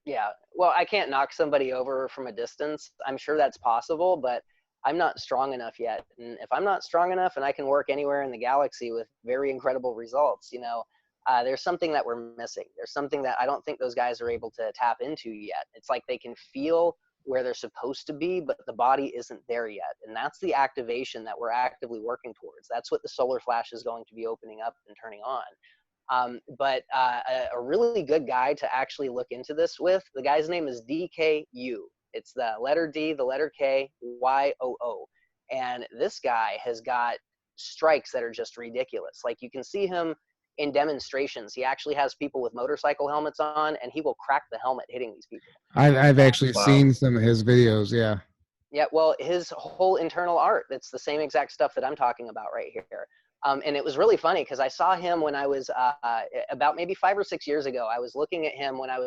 Yeah, well, I can't knock somebody over from a distance. I'm sure that's possible, but I'm not strong enough yet. And if I'm not strong enough and I can work anywhere in the galaxy with very incredible results, you know, there's something that we're missing. There's something that I don't think those guys are able to tap into yet. It's like they can feel where they're supposed to be, but the body isn't there yet. And that's the activation that we're actively working towards. That's what the solar flash is going to be opening up and turning on. But a really good guy to actually look into this with, the guy's name is DKU. It's the letter D, the letter K, YOO. And this guy has got strikes that are just ridiculous. Like, you can see him in demonstrations. He actually has people with motorcycle helmets on, and he will crack the helmet hitting these people. I've actually seen some of his videos. Yeah. Yeah, well, his whole internal art, it's the same exact stuff that I'm talking about right here. And it was really funny because I saw him when I was about maybe 5 or 6 years ago. I was looking at him when I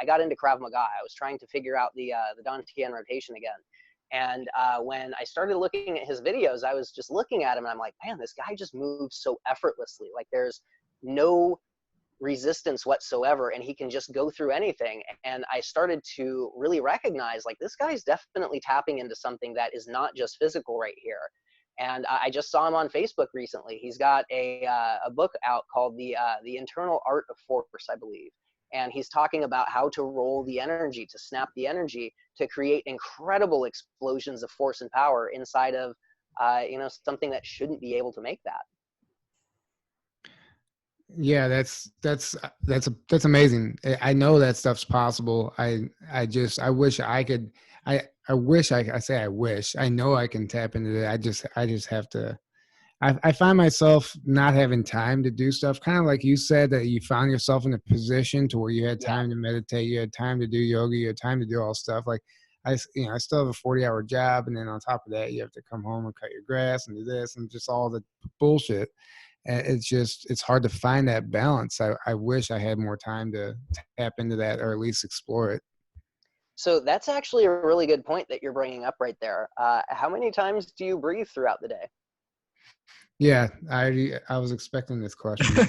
got into Krav Maga. I was trying to figure out the Dantian rotation again. And when I started looking at his videos, I was just looking at him and I'm like, man, this guy just moves so effortlessly. Like there's no resistance whatsoever, and he can just go through anything. And I started to really recognize, like, this guy's definitely tapping into something that is not just physical right here. And I just saw him on Facebook recently. He's got a book out called the Internal Art of Force, I believe. And he's talking about how to roll the energy, to snap the energy, to create incredible explosions of force and power inside of something that shouldn't be able to make that. Yeah, that's amazing. I know that stuff's possible. I wish I could. I wish I say I wish I know I can tap into that. I just have to. I find myself not having time to do stuff. Kind of like you said, that you found yourself in a position to where you had Yeah. time to meditate, you had time to do yoga, you had time to do all stuff. Like I still have a 40-hour job, and then on top of that, you have to come home and cut your grass and do this and just all the bullshit. And it's hard to find that balance. I wish I had more time to tap into that, or at least explore it. So that's actually a really good point that you're bringing up right there. How many times do you breathe throughout the day? Yeah, I was expecting this question. Well,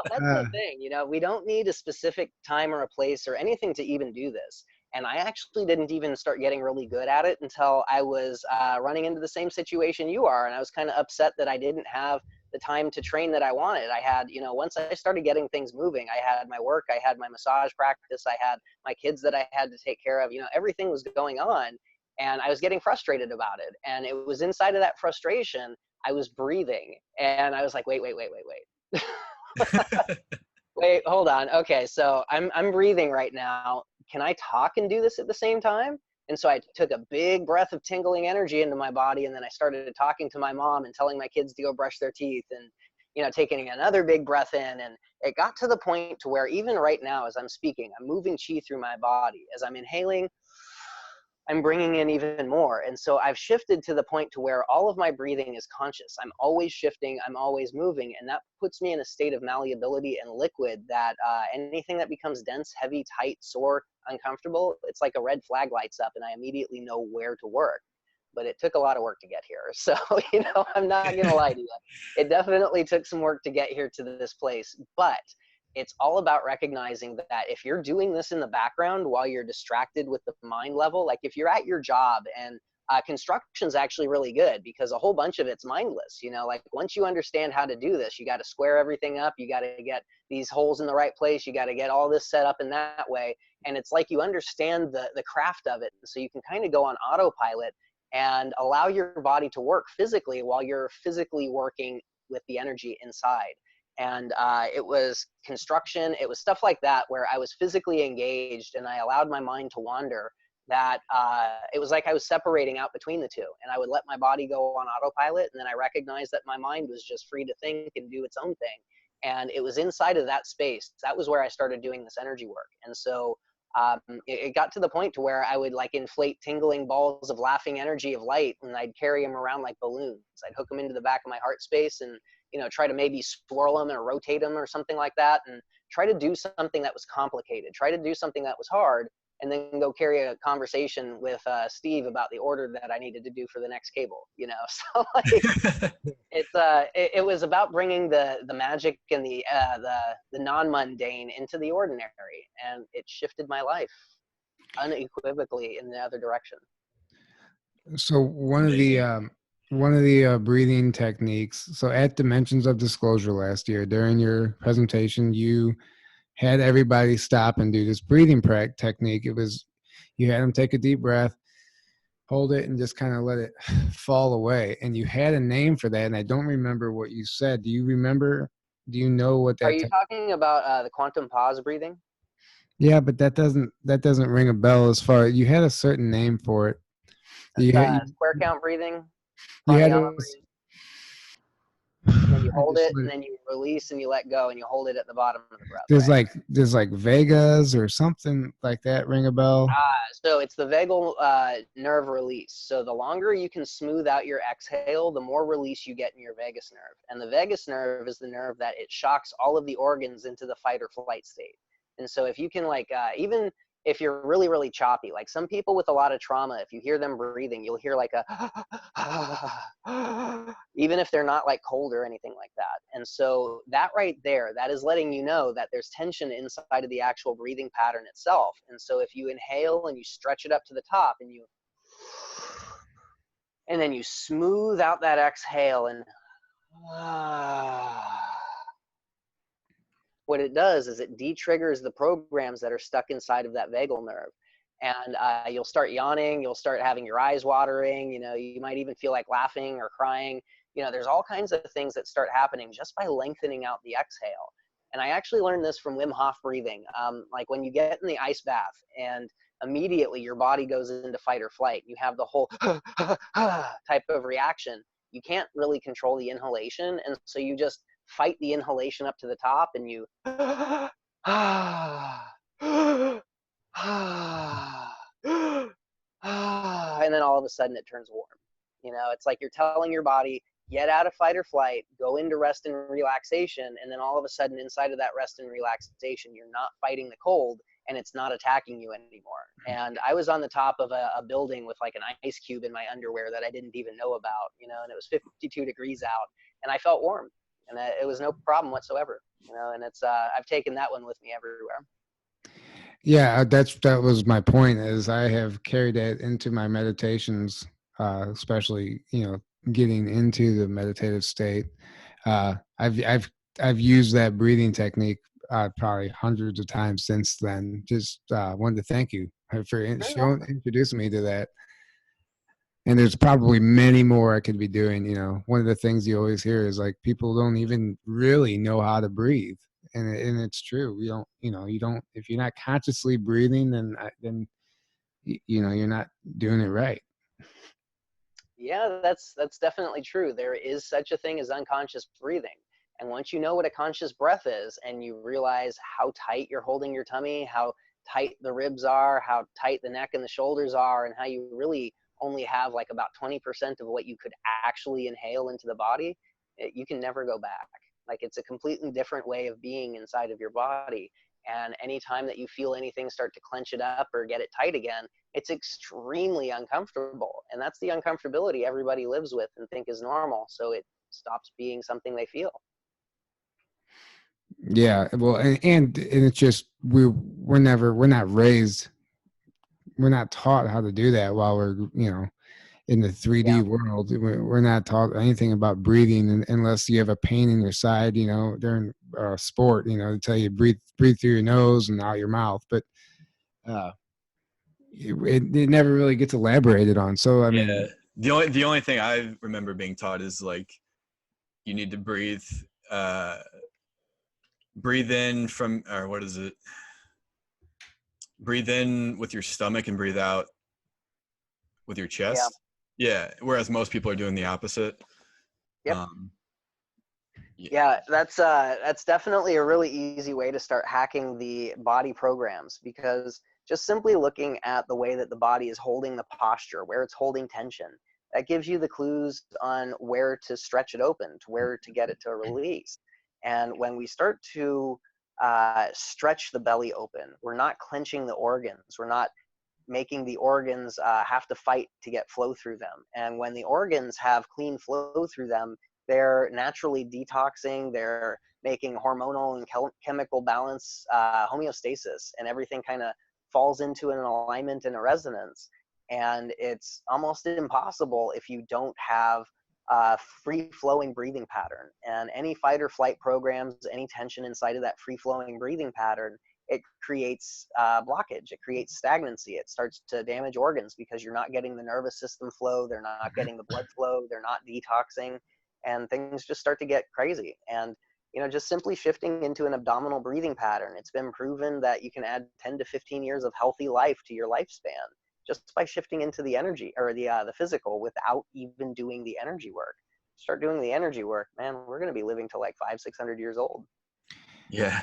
that's the uh, thing, we don't need a specific time or a place or anything to even do this. And I actually didn't even start getting really good at it until I was running into the same situation you are. And I was kind of upset that I didn't have the time to train that I wanted. I had, once I started getting things moving, I had my work, I had my massage practice, I had my kids that I had to take care of, everything was going on. And I was getting frustrated about it. And it was inside of that frustration, I was breathing. And I was like, wait. Wait, hold on. Okay, so I'm breathing right now. Can I talk and do this at the same time? And so I took a big breath of tingling energy into my body, and then I started talking to my mom and telling my kids to go brush their teeth, and taking another big breath in. And it got to the point to where even right now, as I'm speaking, I'm moving chi through my body. As I'm inhaling, I'm bringing in even more. And so I've shifted to the point to where all of my breathing is conscious. I'm always shifting, I'm always moving. And that puts me in a state of malleability and liquid that anything that becomes dense, heavy, tight, sore, uncomfortable, it's like a red flag lights up and I immediately know where to work. But it took a lot of work to get here. So, I'm not going to lie to you. It definitely took some work to get here to this place. But it's all about recognizing that if you're doing this in the background while you're distracted with the mind level, like if you're at your job, and construction's actually really good because a whole bunch of it's mindless, like once you understand how to do this, you got to square everything up, you got to get these holes in the right place, you got to get all this set up in that way. And it's like you understand the craft of it. So you can kind of go on autopilot and allow your body to work physically while you're physically working with the energy inside. And it was construction, it was stuff like that where I was physically engaged and I allowed my mind to wander, that it was like I was separating out between the two, and I would let my body go on autopilot, and then I recognized that my mind was just free to think and do its own thing. And it was inside of that space, that was where I started doing this energy work. And so it got to the point to where I would like inflate tingling balls of laughing energy of light, and I'd carry them around like balloons. I'd hook them into the back of my heart space and try to maybe swirl them or rotate them or something like that, and try to do something that was complicated, try to do something that was hard, and then go carry a conversation with Steve about the order that I needed to do for the next cable, So like, it was about bringing the magic and the non-mundane into the ordinary, and it shifted my life unequivocally in the other direction. So one of the breathing techniques. So at Dimensions of Disclosure last year, during your presentation, you had everybody stop and do this breathing technique. It was, you had them take a deep breath, hold it, and just kind of let it fall away. And you had a name for that, and I don't remember what you said. Do you remember? Do you know what that? Are you talking about the quantum pause breathing? Yeah, but that doesn't ring a bell. As far, you had a certain name for it. Square count breathing. You had And then you hold it, and then you release and you let go, and you hold it at the bottom of the breath. There's like Vegas or something like that. Ring a bell? So it's the vagal nerve release. So the longer you can smooth out your exhale, the more release you get in your vagus nerve. And the vagus nerve is the nerve that it shocks all of the organs into the fight or flight state. And so if you can even if you're really, really choppy, like some people with a lot of trauma, if you hear them breathing, you'll hear like a, even if they're not like cold or anything like that. And so that right there, that is letting you know that there's tension inside of the actual breathing pattern itself. And so if you inhale and you stretch it up to the top and then you smooth out that exhale and what it does is it de-triggers the programs that are stuck inside of that vagal nerve. And you'll start yawning, you'll start having your eyes watering, you might even feel like laughing or crying. There's all kinds of things that start happening just by lengthening out the exhale. And I actually learned this from Wim Hof breathing. Like when you get in the ice bath and immediately your body goes into fight or flight, you have the whole type of reaction. You can't really control the inhalation. And so you just fight the inhalation up to the top and you and then all of a sudden it turns warm. It's like you're telling your body, get out of fight or flight, go into rest and relaxation, and then all of a sudden inside of that rest and relaxation you're not fighting the cold and it's not attacking you anymore. And I was on the top of a building with like an ice cube in my underwear that I didn't even know about, and it was 52 degrees out and I felt warm. And it was no problem whatsoever, and it's, I've taken that one with me everywhere. Yeah, that was my point, is I have carried that into my meditations, especially, getting into the meditative state. I've used that breathing technique probably hundreds of times since then. Just wanted to thank you for introducing me to that. And there's probably many more I could be doing. One of the things you always hear is like people don't even really know how to breathe, and it's true. You don't. If you're not consciously breathing, then you're not doing it right. Yeah, that's definitely true. There is such a thing as unconscious breathing. And once you know what a conscious breath is, and you realize how tight you're holding your tummy, how tight the ribs are, how tight the neck and the shoulders are, and how you really only have like about 20% of what you could actually inhale into the body, you can never go back. Like it's a completely different way of being inside of your body. And anytime that you feel anything start to clench it up or get it tight again, it's extremely uncomfortable. And that's the uncomfortability everybody lives with and think is normal. So it stops being something they feel. Yeah, well, and it's just we're not raised, we're not taught how to do that while we're in the 3D world. We're not taught anything about breathing unless you have a pain in your side, during sport, they tell you breathe through your nose and out your mouth, but it never really gets elaborated on. So I mean, the only thing I remember being taught is like you need to breathe in from, or what is it? Breathe in with your stomach and breathe out with your chest. Yeah. Whereas most people are doing the opposite. Yep. Yeah, that's definitely a really easy way to start hacking the body programs, because just simply looking at the way that the body is holding the posture, where it's holding tension, that gives you the clues on where to stretch it open, to where to get it to release. And when we start to stretch the belly open, we're not clenching the organs. We're not making the organs have to fight to get flow through them. And when the organs have clean flow through them, they're naturally detoxing, they're making hormonal and chemical balance, homeostasis, and everything kind of falls into an alignment and a resonance. And it's almost impossible if you don't have a free-flowing breathing pattern. And any fight or flight programs, any tension inside of that free-flowing breathing pattern, it creates blockage, it creates stagnancy, it starts to damage organs because you're not getting the nervous system flow, they're not getting the blood flow, they're not detoxing, and things just start to get crazy. And just simply shifting into an abdominal breathing pattern, it's been proven that you can add 10 to 15 years of healthy life to your lifespan just by shifting into the energy or the physical without even doing the energy work. Start doing the energy work, man, we're going to be living to like 500-600 years old. Yeah.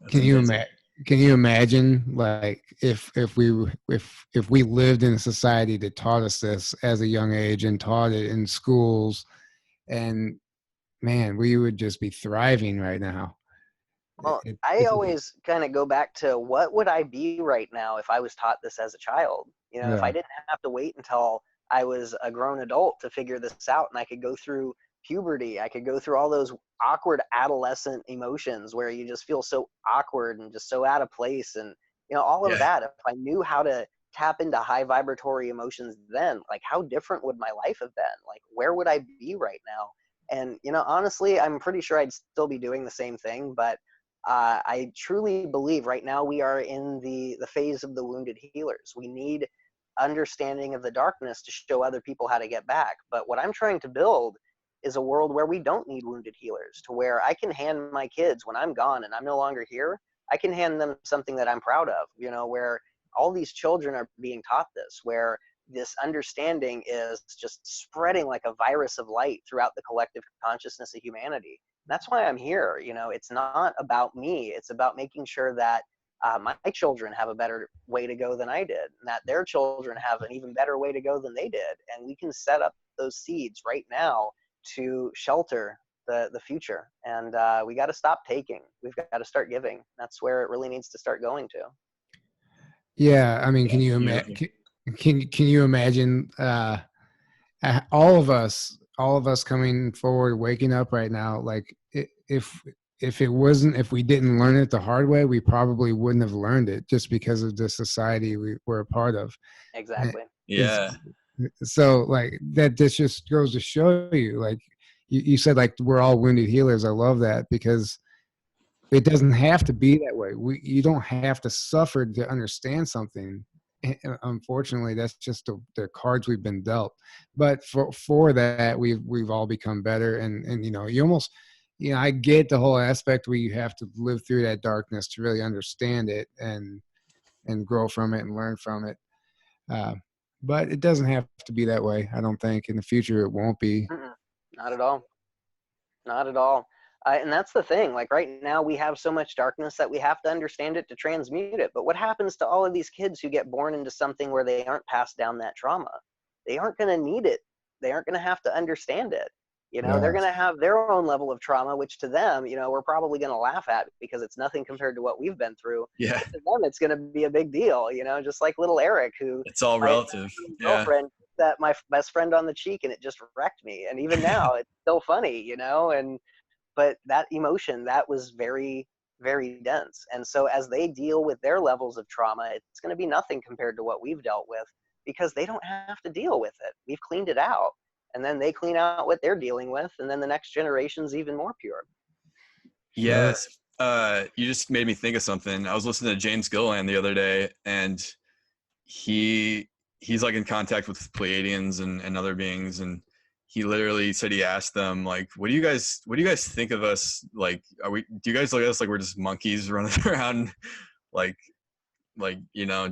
Can you imagine like if we lived in a society that taught us this as a young age and taught it in schools, and man, we would just be thriving right now. Well, It, I it's always kind of go back to what would I be right now if I was taught this as a child? You know, if I yeah, didn't have to wait until I was a grown adult to figure this out and I could go through puberty, I could go through all those awkward adolescent emotions where you just feel so awkward and just so out of place and all of Yeah. that. If I knew how to tap into high vibratory emotions then, like how different would my life have been? Like where would I be right now? And honestly, I'm pretty sure I'd still be doing the same thing, but I truly believe right now we are in the phase of the wounded healers. We need understanding of the darkness to show other people how to get back. But what I'm trying to build is a world where we don't need wounded healers, to where I can hand my kids, when I'm gone and I'm no longer here, I can hand them something that I'm proud of, where all these children are being taught this, where this understanding is just spreading like a virus of light throughout the collective consciousness of humanity. That's why I'm here. It's not about me. It's about making sure that my children have a better way to go than I did, and that their children have an even better way to go than they did. And we can set up those seeds right now to shelter the future. And we got to stop taking. We've got to start giving. That's where it really needs to start going to. yeah. I mean, Yeah, it's beautiful. can you imagine all of us coming forward, waking up right now? Like if it wasn't, if we didn't learn it the hard way, we probably wouldn't have learned it just because of the society we were a part of. Exactly. It's, Yeah. so like that, this just goes to show you, like you said, like we're all wounded healers. I love that, because it doesn't have to be that way. You don't have to suffer to understand something. Unfortunately, that's just the cards we've been dealt. But for that, we've all become better. And you almost, I get the whole aspect where you have to live through that darkness to really understand it and grow from it and learn from it. Uh, but it doesn't have to be that way. I don't think in the future it won't be. Mm-mm. Not at all. Not at all. And that's the thing. Like right now, we have so much darkness that we have to understand it to transmute it. But what happens to all of these kids who get born into something where they aren't passed down that trauma? They aren't going to need it. They aren't going to have to understand it. They're Yeah, going to have their own level of trauma, which to them, we're probably going to laugh at because it's nothing compared to what we've been through. Yeah. But to them, it's going to be a big deal, just like little Eric, who It's all my relative. Yeah. girlfriend that my best friend on the cheek and it just wrecked me. And even now, it's still funny, and but that emotion, that was very, very dense. And so as they deal with their levels of trauma, it's going to be nothing compared to what we've dealt with, because they don't have to deal with it. We've cleaned it out, and then they clean out what they're dealing with, and then the next generation's even more pure. sure. Yes. You just made me think of something. I was listening to James Gilliland the other day, and he's like in contact with Pleiadians and other beings, and he literally said he asked them, like, what do you guys think of us? Like, do you guys look at us like we're just monkeys running around, like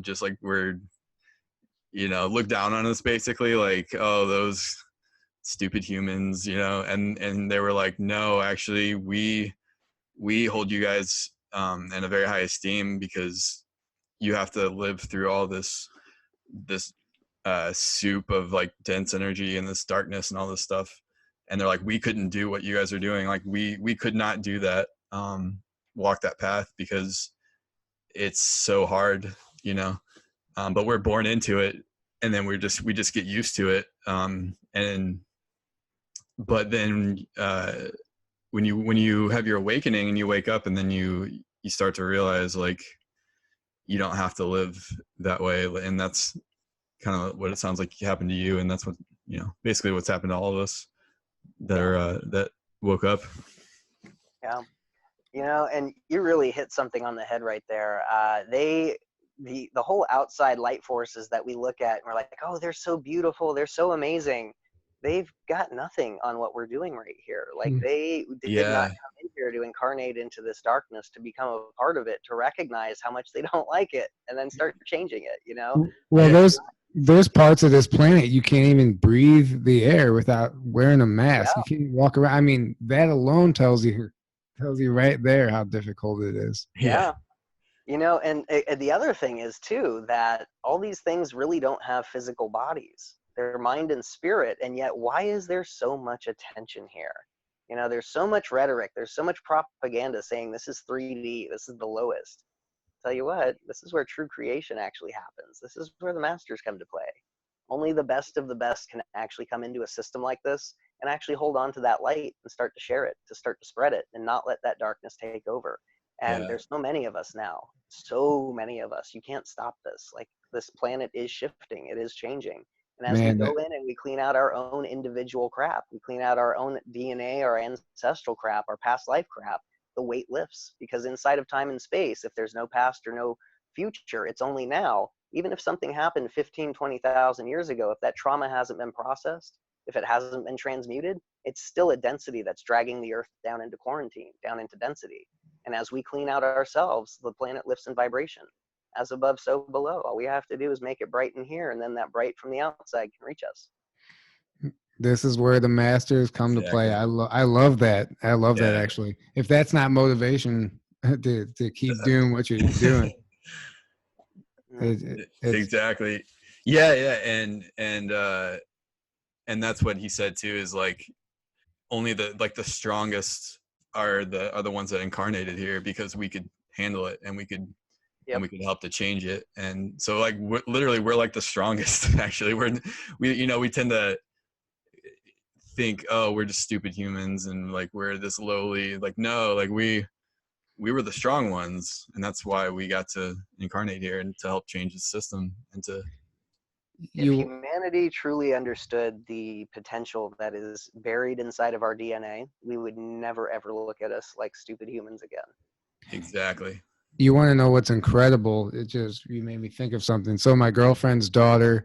just like we're, look down on us basically, like, oh, those stupid humans, and they were like, no, actually we hold you guys in a very high esteem, because you have to live through all this soup of like dense energy and this darkness and all this stuff. And they're like, we couldn't do what you guys are doing. Like we could not do that, walk that path, because it's so hard, but we're born into it, and then we just get used to it. But then when you have your awakening and you wake up, and then you start to realize, like, you don't have to live that way. And that's kind of what it sounds like happened to you. And that's what, basically what's happened to all of us that are that woke up. Yeah. And you really hit something on the head right there. The whole outside light forces that we look at and we're like, oh, they're so beautiful, they're so amazing. They've got nothing on what we're doing right here. Like they did not come in here to incarnate into this darkness, to become a part of it, to recognize how much they don't like it, and then start changing it. Well, Yeah. there's parts of this planet you can't even breathe the air without wearing a mask. You can't walk around. I mean, that alone tells you right there how difficult it is. Yeah. And the other thing is too, that all these things really don't have physical bodies. They're mind and spirit. And yet, why is there so much attention here? You know, there's so much rhetoric, there's so much propaganda saying this is 3D, this is the lowest. Tell you what, this is where true creation actually happens. This is where the masters come to play. Only the best of the best can actually come into a system like this and actually hold on to that light and start to share it, to start to spread it, and not let that darkness take over. And Yeah. there's so many of us now, so many of us. You can't stop this. Like, this planet is shifting, it is changing. And as we Man, go in and we clean out our own individual crap, we clean out our own DNA, our ancestral crap, our past life crap, the weight lifts. Because inside of time and space, if there's no past or no future, it's only now. Even if something happened 15, 20,000 years ago, if that trauma hasn't been processed, if it hasn't been transmuted, it's still a density that's dragging the earth down into quarantine, down into density. And as we clean out ourselves, the planet lifts in vibration. As above, so below. All we have to do is make it bright in here, and then that bright from the outside can reach us. this is where the masters come to play. Exactly. I love that. I love that, Yeah. actually. If that's not motivation to keep doing what you're doing, it's Exactly. Yeah, yeah, and that's what he said too, is like only the strongest are the ones that incarnated here, because we could handle it, and we could Yep. and we could help to change it. And so, like, we're like the strongest. Actually, we tend to think, oh, we're just stupid humans, and like we're this lowly. Like, no, like we were the strong ones, and that's why we got to incarnate here and to help change the system and to If you. humanity truly understood the potential that is buried inside of our DNA, we would never ever look at us like stupid humans again. exactly. You want to know what's incredible? You made me think of something. So my girlfriend's daughter,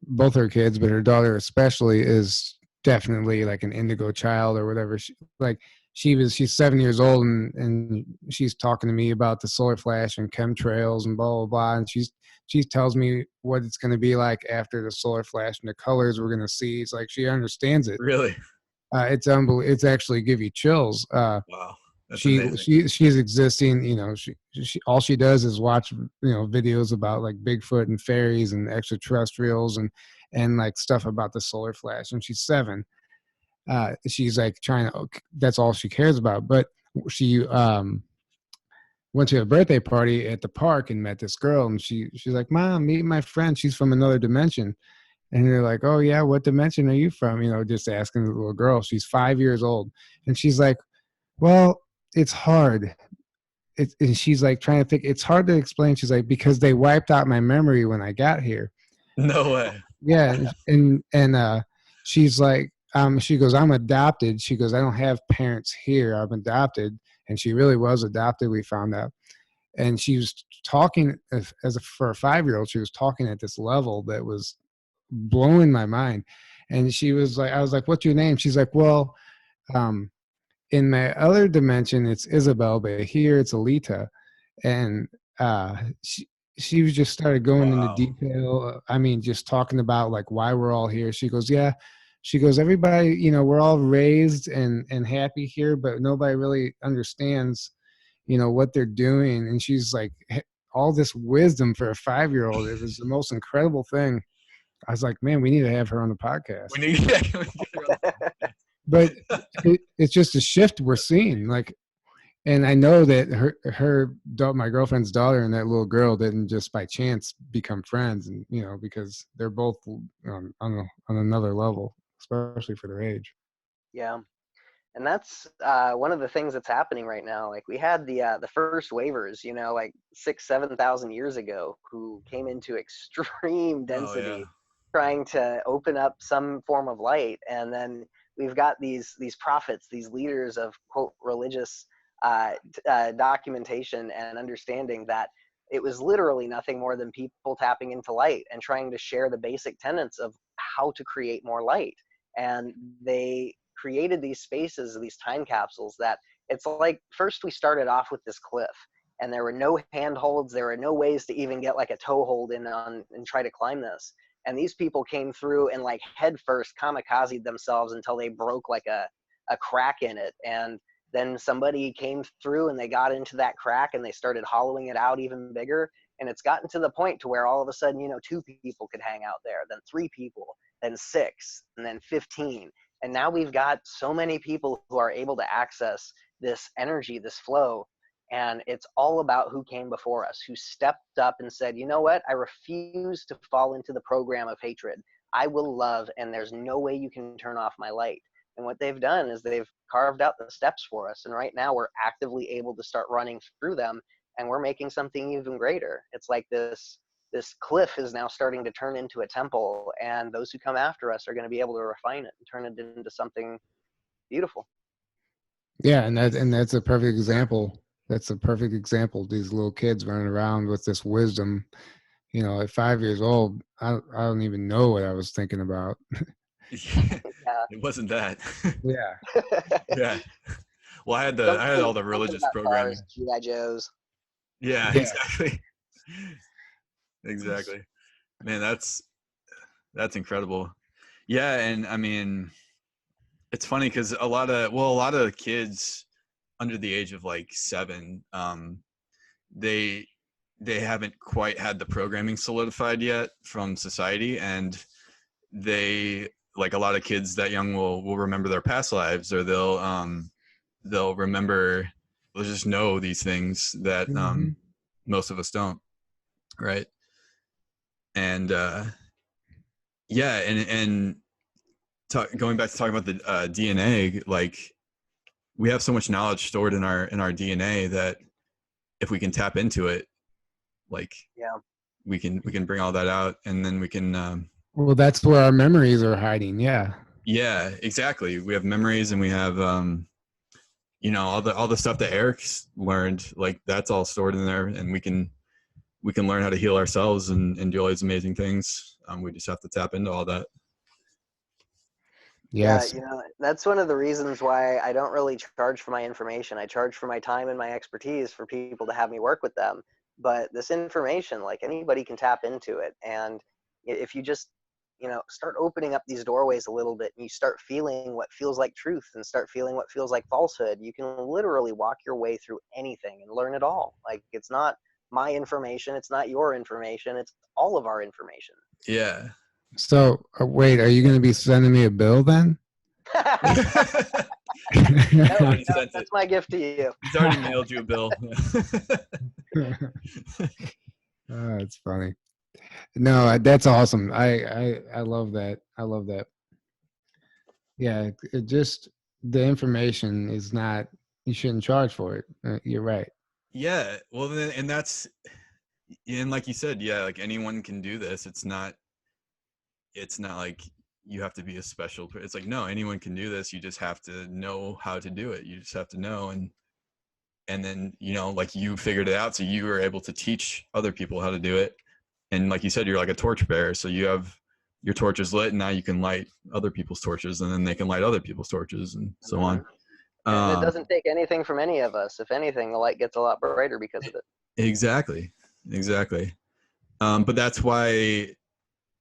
both her kids, but her daughter especially, is definitely like an indigo child or whatever. She's 7 years old, and she's talking to me about the solar flash and chemtrails and blah blah blah. And she tells me what it's going to be like after the solar flash and the colors we're going to see. It's like she understands it. Really? It's unbelievable. It's actually give you chills. Wow, that's amazing. She's existing. You know, she all she does is watch videos about like Bigfoot and fairies and extraterrestrials and like stuff about the solar flash. And she's 7. She's like trying to. That's all she cares about. But she went to a birthday party at the park and met this girl, and she's like, "Mom, meet my friend. She's from another dimension." And they're like, "Oh yeah, what dimension are you from?" Just asking the little girl. She's 5 years old, and she's like, "Well, it's hard." And she's like trying to think. It's hard to explain. She's like, because they wiped out my memory when I got here. No way. Yeah, and she's like, she goes, "I'm adopted." She goes, "I don't have parents here. I'm adopted." And she really was adopted. We found out. And she was talking for a 5-year-old. She was talking at this level that was blowing my mind. And she was like, I was like, "What's your name?" She's like, "Well, um, in my other dimension, it's Isabel, but here it's Alita." And she was just started going into Wow. detail. I mean, just talking about like why we're all here. She goes, "Yeah." She goes, "Everybody, we're all raised and happy here, but nobody really understands, what they're doing." And she's like, all this wisdom for a 5-year-old. It was the most incredible thing. I was like, man, we need to have her on the podcast. We need, yeah, can we get her on the But it's just a shift we're seeing. Like, and I know that my girlfriend's daughter and that little girl didn't just by chance become friends, and because they're both on another level, especially for their age. Yeah. And that's one of the things that's happening right now. Like, we had the first waivers, like 6,000-7,000 years ago, who came into extreme Oh, yeah. density, trying to open up some form of light. And then we've got these prophets, these leaders of quote religious documentation and understanding that it was literally nothing more than people tapping into light and trying to share the basic tenets of how to create more light. And they created these spaces, these time capsules, that it's like, first we started off with this cliff, and there were no handholds, there were no ways to even get like a toe hold in on and try to climb this. And these people came through and like head first kamikazed themselves until they broke like a crack in it. And then somebody came through and they got into that crack and they started hollowing it out even bigger. And it's gotten to the point to where all of a sudden, 2 people could hang out there, then 3 people, then 6, and then 15. And now we've got so many people who are able to access this energy, this flow. And it's all about who came before us, who stepped up and said, you know what? I refuse to fall into the program of hatred. I will love, and there's no way you can turn off my light. And what they've done is they've carved out the steps for us. And right now we're actively able to start running through them, and we're making something even greater. It's like this cliff is now starting to turn into a temple, and those who come after us are going to be able to refine it and turn it into something beautiful. Yeah, and that's a perfect example. That's a perfect example. These little kids running around with this wisdom. You know, at 5 years old, I don't even know what I was thinking about. Yeah. Yeah. It wasn't that. Yeah. Yeah. Well, I had all the religious programming. G.I. Joes. Yeah, Yeah. exactly. Exactly. Man, that's incredible. Yeah, and I mean, it's funny because a lot of kids under the age of like 7, they haven't quite had the programming solidified yet from society, and they, like, a lot of kids that young will remember their past lives, or they'll remember, they'll just know these things that Mhm. most of us don't, right? And yeah, and going back to talking about the DNA, like, we have so much knowledge stored in our DNA that if we can tap into it, like, Yeah. we can bring all that out, and then we can Well, that's where our memories are hiding. Yeah. yeah, exactly. We have memories, and we have you know, all the stuff that Eric's learned, like, that's all stored in there, and we can learn how to heal ourselves and do all these amazing things. We just have to tap into all that. Yes. Yeah, that's one of the reasons why I don't really charge for my information. I charge for my time and my expertise for people to have me work with them. But this information, like, anybody can tap into it. And if you just, start opening up these doorways a little bit, and you start feeling what feels like truth and start feeling what feels like falsehood, you can literally walk your way through anything and learn it all. Like, it's not my information, it's not your information, it's all of our information. Yeah. So wait, are you going to be sending me a bill then? No, that's my gift to you. He's already mailed you a bill. Oh, it's funny. No, that's awesome. I love that. I love that. Yeah, it just, the information is not, you shouldn't charge for it. You're right. Yeah. Well, then, and like you said, yeah, like, anyone can do this. It's not like you have to be a special person. It's like, no, anyone can do this. You just have to know how to do it. You just have to know, and then, like, you figured it out, so you were able to teach other people how to do it. And like you said, you're like a torch bearer, so you have your torches lit, and now you can light other people's torches, and then they can light other people's torches, and so on. And it doesn't take anything from any of us. If anything, the light gets a lot brighter because of it. Exactly. But that's why,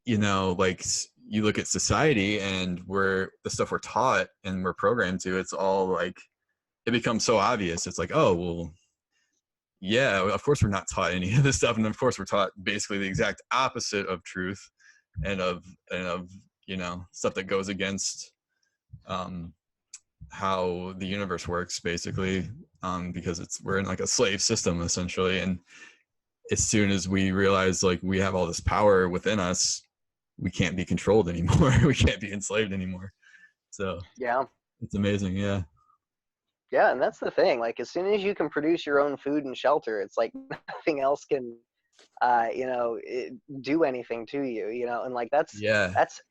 like, you look at society, and the stuff we're taught and we're programmed to, it's all like, it becomes so obvious. It's like, oh, well, yeah, of course we're not taught any of this stuff, and of course we're taught basically the exact opposite of truth, and of stuff that goes against how the universe works, basically, because we're in like a slave system, essentially. And as soon as we realize, like, we have all this power within us, we can't be controlled anymore. We can't be enslaved anymore. So yeah, it's amazing. Yeah. Yeah, and that's the thing. Like, as soon as you can produce your own food and shelter, it's like nothing else can, do anything to you. And like, that's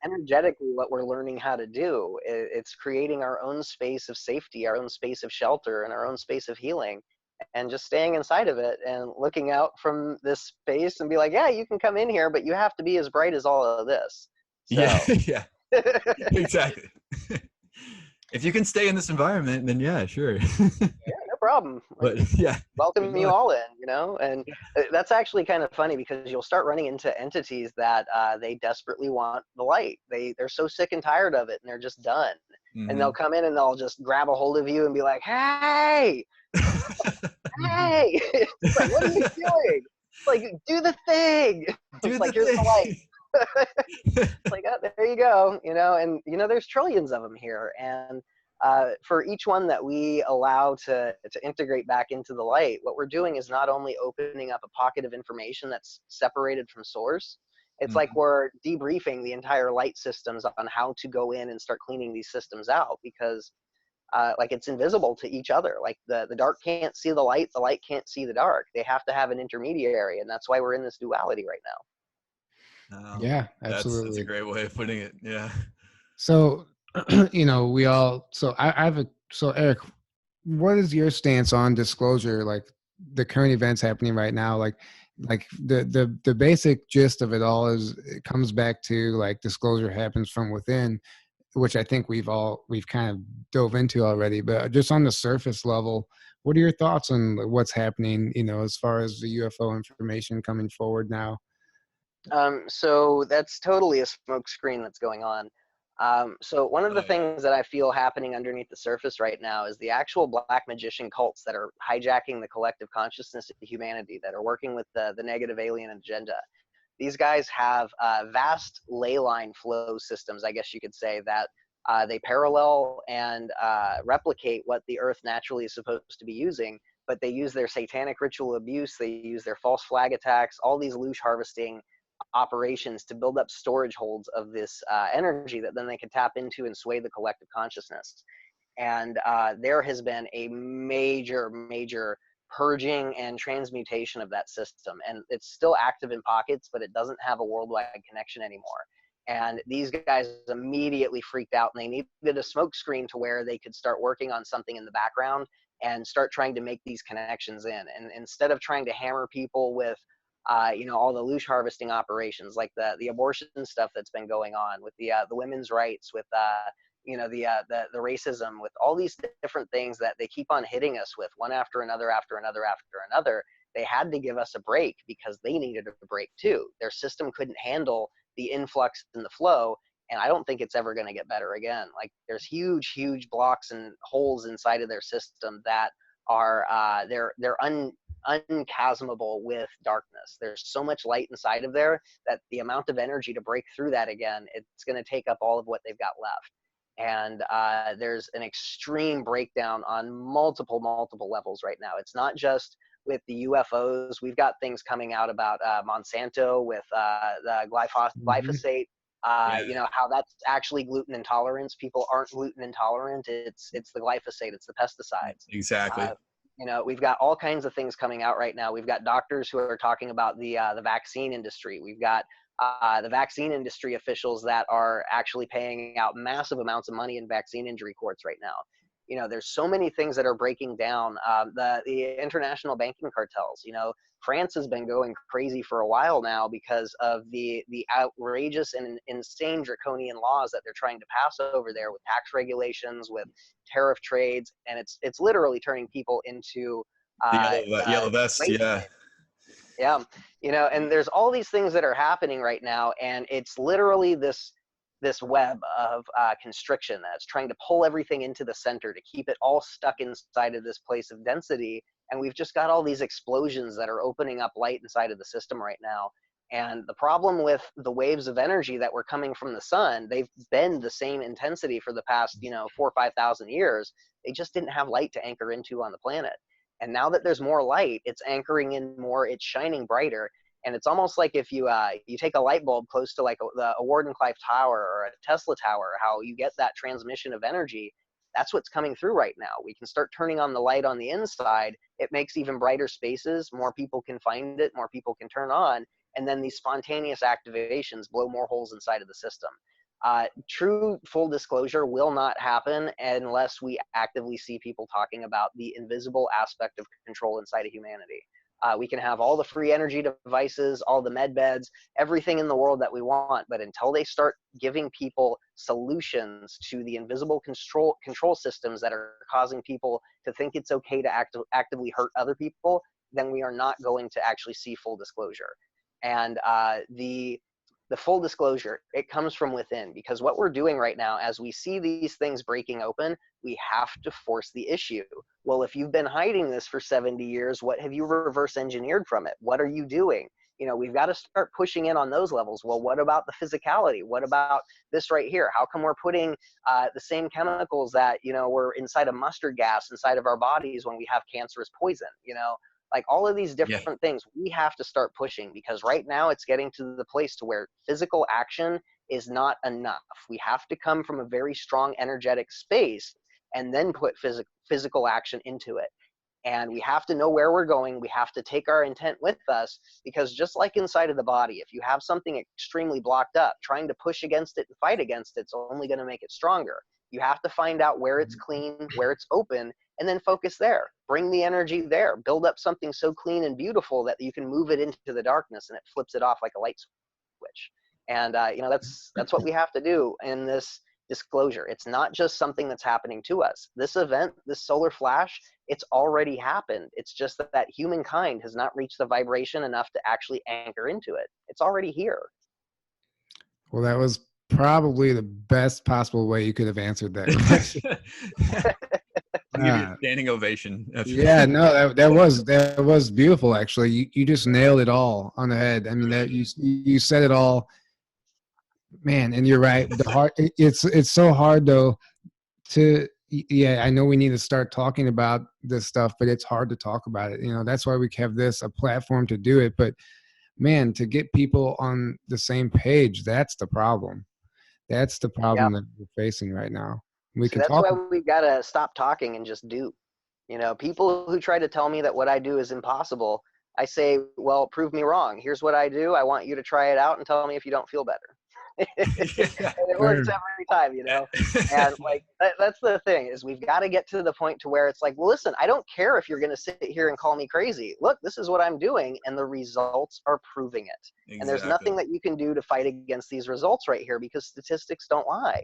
energetically what we're learning how to do. It's creating our own space of safety, our own space of shelter, and our own space of healing, and just staying inside of it and looking out from this space and be like, yeah, you can come in here, but you have to be as bright as all of this. So. Yeah. Exactly. If you can stay in this environment, then yeah, sure. Yeah, no problem. But yeah, welcome you all in, and that's actually kind of funny, because you'll start running into entities that they desperately want the light. They're so sick and tired of it, and they're just done. Mm-hmm. And they'll come in and they'll just grab a hold of you and be like, hey, hey, it's like, what are you doing? It's like, do the thing. It's like, here's the light. It's like, oh, there you go, and there's trillions of them here, and for each one that we allow to integrate back into the light, what we're doing is not only opening up a pocket of information that's separated from source, it's like Mhm. we're debriefing the entire light systems on how to go in and start cleaning these systems out, because like it's invisible to each other. Like the dark can't see the light can't see the dark. They have to have an intermediary, and that's why we're in this duality right now. Yeah, That's a absolutely. great way of putting it. Yeah. So, we all, so I have so Eric, what is your stance on disclosure? Like the current events happening right now, like the basic gist of it all is it comes back to like disclosure happens from within, which I think we've kind of dove into already, but just on the surface level, what are your thoughts on what's happening, as far as the UFO information coming forward now? So that's totally a smoke screen that's going on. So one of the Oh yeah. things that I feel happening underneath the surface right now is the actual black magician cults that are hijacking the collective consciousness of humanity, that are working with the negative alien agenda. These guys have vast ley line flow systems, I guess you could say, that they parallel and replicate what the Earth naturally is supposed to be using, but they use their satanic ritual abuse, they use their false flag attacks, all these loosh harvesting operations to build up storage holds of this energy that then they can tap into and sway the collective consciousness. And there has been a major purging and transmutation of that system, and it's still active in pockets, but it doesn't have a worldwide connection anymore. And these guys immediately freaked out, and they needed a smoke screen to where they could start working on something in the background and start trying to make these connections in. And instead of trying to hammer people with all the loosh harvesting operations, like the abortion stuff that's been going on, with the women's rights, with the racism, with all these different things that they keep on hitting us with, one after another, after another, after another. They had to give us a break because they needed a break too. Their system couldn't handle the influx and the flow, and I don't think it's ever going to get better again. Like there's huge blocks and holes inside of their system that are they're unchasmable with darkness. There's so much light inside of there that the amount of energy to break through that again, it's going to take up all of what they've got left. And there's an extreme breakdown on multiple levels right now. It's not just with the UFOs. We've got things coming out about Monsanto with the Mhm. glyphosate. Yeah. How that's actually gluten intolerance. People aren't gluten intolerant. It's the glyphosate. It's the pesticides. Exactly. We've got all kinds of things coming out right now. We've got doctors who are talking about the vaccine industry. We've got the vaccine industry officials that are actually paying out massive amounts of money in vaccine injury courts right now. There's so many things that are breaking down. The international banking cartels. France has been going crazy for a while now because of the outrageous and insane draconian laws that they're trying to pass over there, with tax regulations, with tariff trades, and it's literally turning people into The uh, yellow vest. slave Yeah. trade. Yeah, and there's all these things that are happening right now, and it's literally this web of constriction that's trying to pull everything into the center to keep it all stuck inside of this place of density. And we've just got all these explosions that are opening up light inside of the system right now. And the problem with the waves of energy that were coming from the sun, they've been the same intensity for the past 4,000 or 5,000 years. They just didn't have light to anchor into on the planet. And now that there's more light, it's anchoring in more, it's shining brighter. And it's almost like if you take a light bulb close to like a Wardenclyffe tower or a Tesla tower, how you get that transmission of energy. That's what's coming through right now. We can start turning on the light on the inside. It makes even brighter spaces. More people can find it. More people can turn on. And then these spontaneous activations blow more holes inside of the system. True full disclosure will not happen unless we actively see people talking about the invisible aspect of control inside of humanity. We can have all the free energy devices, all the med beds, everything in the world that we want, but until they start giving people solutions to the invisible control systems that are causing people to think it's okay to actively hurt other people, then we are not going to actually see full disclosure. And the full disclosure, it comes from within, because what we're doing right now, as we see these things breaking open, we have to force the issue. Well, if you've been hiding this for 70 years, what have you reverse engineered from it? What are you doing? we've got to start pushing in on those levels. Well, what about the physicality? What about this right here? How come we're putting the same chemicals that, were inside of mustard gas inside of our bodies when we have cancerous poison? Like all of these different things we have to start pushing, because right now it's getting to the place to where physical action is not enough. We have to come from a very strong energetic space and then put physical action into it. And we have to know where we're going. We have to take our intent with us, because just like inside of the body, if you have something extremely blocked up, trying to push against it and fight against it's only going to make it stronger. You have to find out where it's clean, where it's open, and then focus there. Bring the energy there. Build up something so clean and beautiful that you can move it into the darkness and it flips it off like a light switch. And that's what we have to do in this disclosure. It's not just something that's happening to us. This event, this solar flash, it's already happened. It's just that humankind has not reached the vibration enough to actually anchor into it. It's already here. Well, that was probably the best possible way you could have answered that question. I'll give you a standing ovation. Yeah, no, that was beautiful. Actually, you just nailed it all on the head. I mean, that you said it all, man. And you're right. It's so hard though to. Yeah, I know we need to start talking about this stuff, but it's hard to talk about it. That's why we have a platform to do it. But man, to get people on the same page, that's the problem. That's the problem that we're facing right now. That's why we gotta stop talking and just do. People who try to tell me that what I do is impossible, I say, well, prove me wrong. Here's what I do. I want you to try it out and tell me if you don't feel better. It works every time, and like that's the thing, is we've got to get to the point to where it's like, well, listen, I don't care if you're going to sit here and call me crazy. Look, this is what I'm doing, and the results are proving it. Exactly. And there's nothing that you can do to fight against these results right here, because statistics don't lie.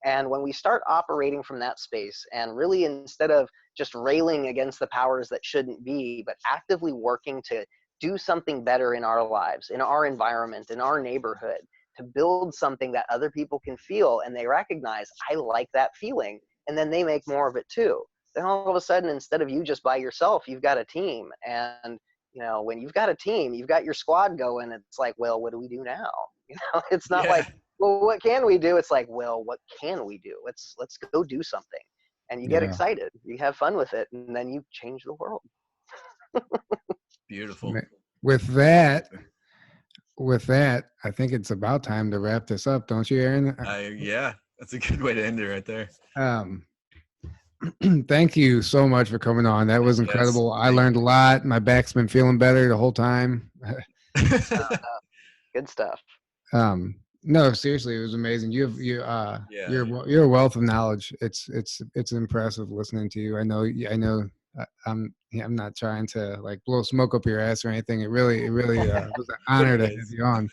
And when we start operating from that space, and really, instead of just railing against the powers that shouldn't be, but actively working to do something better in our lives, in our environment, in our neighborhood, to build something that other people can feel and they recognize, I like that feeling, and then they make more of it too. Then all of a sudden, instead of you just by yourself, you've got a team. And when you've got a team, you've got your squad going. It's like, well, what do we do now? It's not like, well, what can we do? It's like, well, what can we do? Let's go do something. And you get excited, you have fun with it, and then you change the world. Beautiful. With that, I think it's about time to wrap this up, don't you, Aaron? Yeah, that's a good way to end it right there. Thank you so much for coming on. That was incredible. I learned a lot. My back's been feeling better the whole time. Good stuff. No, seriously, it was amazing. You're a wealth of knowledge. It's impressive listening to you. I know. I'm not trying to like blow smoke up your ass or anything. It really was an honor to have you on.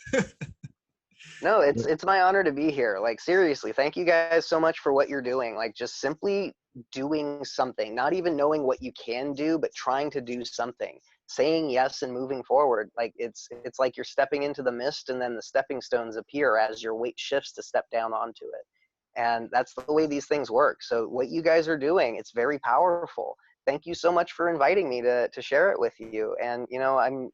No, it's my honor to be here. Like, seriously, thank you guys so much for what you're doing. Like, just simply doing something, not even knowing what you can do, but trying to do something, saying yes and moving forward. Like, it's like you're stepping into the mist, and then the stepping stones appear as your weight shifts to step down onto it. And that's the way these things work. So what you guys are doing, it's very powerful. Thank you so much for inviting me to share it with you. And, I'm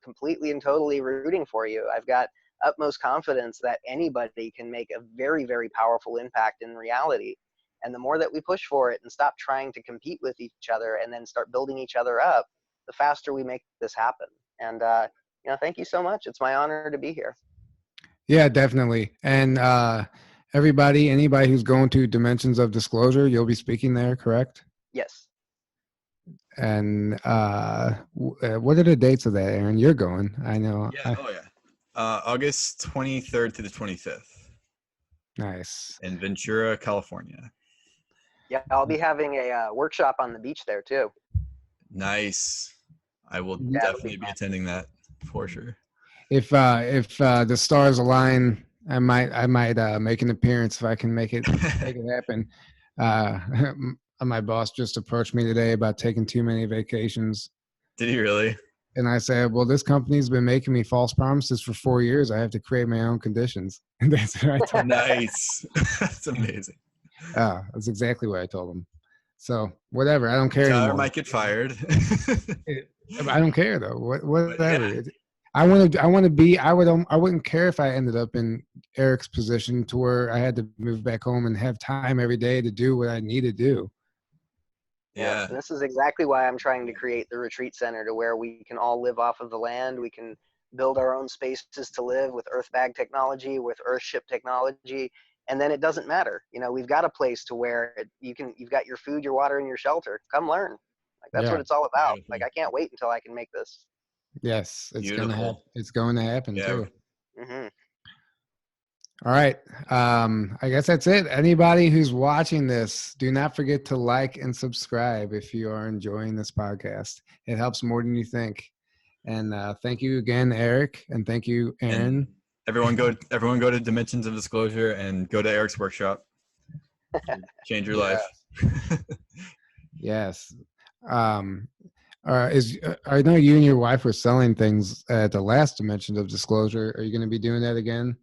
completely and totally rooting for you. I've got utmost confidence that anybody can make a very, very powerful impact in reality. And the more that we push for it and stop trying to compete with each other and then start building each other up, the faster we make this happen. And, thank you so much. It's my honor to be here. Yeah, definitely. And anybody who's going to Dimensions of Disclosure, you'll be speaking there, correct? Yes. And what are the dates of that, Aaron? You're going, I know. Yeah. August 23rd to the 25th. Nice. In Ventura, California. Yeah, I'll be having a workshop on the beach there too. Nice. I will definitely be attending that for sure. If the stars align, I might make an appearance if I can make it happen. My boss just approached me today about taking too many vacations. Did he really? And I said, well, this company's been making me false promises for 4 years. I have to create my own conditions. And that's what I told him. Nice. That's amazing. That's exactly what I told him. So whatever, I don't care anymore. Tyler might get fired. I don't care though. Whatever. I want to be. I wouldn't care if I ended up in Eric's position to where I had to move back home and have time every day to do what I need to do. Yeah, and this is exactly why I'm trying to create the retreat center, to where we can all live off of the land. We can build our own spaces to live with earth bag technology, with earthship technology, and then it doesn't matter. You know, we've got a place to where you've got your food, your water, and your shelter. Come learn. Like, that's what Yeah. it's all about. Beautiful. Like, I can't wait until I can make this. Yes, it's Beautiful. gonna happen. It's going to happen Yeah. too. Mm-hmm. All right. I guess that's it. Anybody who's watching this, do not forget to like and subscribe if you are enjoying this podcast. It helps more than you think. And thank you again, Eric, and thank you, Aaron. And everyone go to Dimensions of Disclosure and go to Eric's workshop. Change your life. Yes. I know you and your wife were selling things at the last Dimensions of Disclosure. Are you going to be doing that again?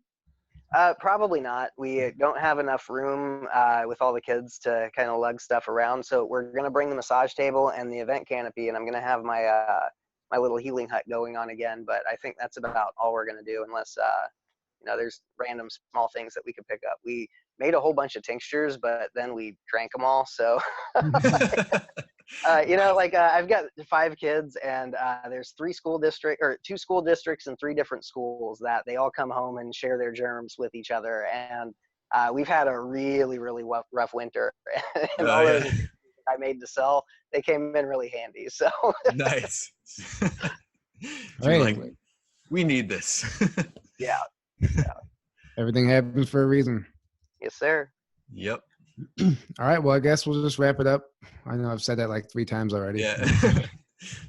Probably not. We don't have enough room with all the kids to kind of lug stuff around. So we're going to bring the massage table and the event canopy, and I'm going to have my my little healing hut going on again. But I think that's about all we're going to do, unless there's random small things that we could pick up. We made a whole bunch of tinctures, but then we drank them all. So I've got 5 kids, and there's 2 school districts and 3 different schools that they all come home and share their germs with each other. And we've had a really, really rough winter. And all those I made to sell, they came in really handy. So nice. Right. Like, we need this. Yeah. Everything happens for a reason. Yes, sir. Yep. All right. Well, I guess we'll just wrap it up. I know I've said that like 3 times already. Yeah.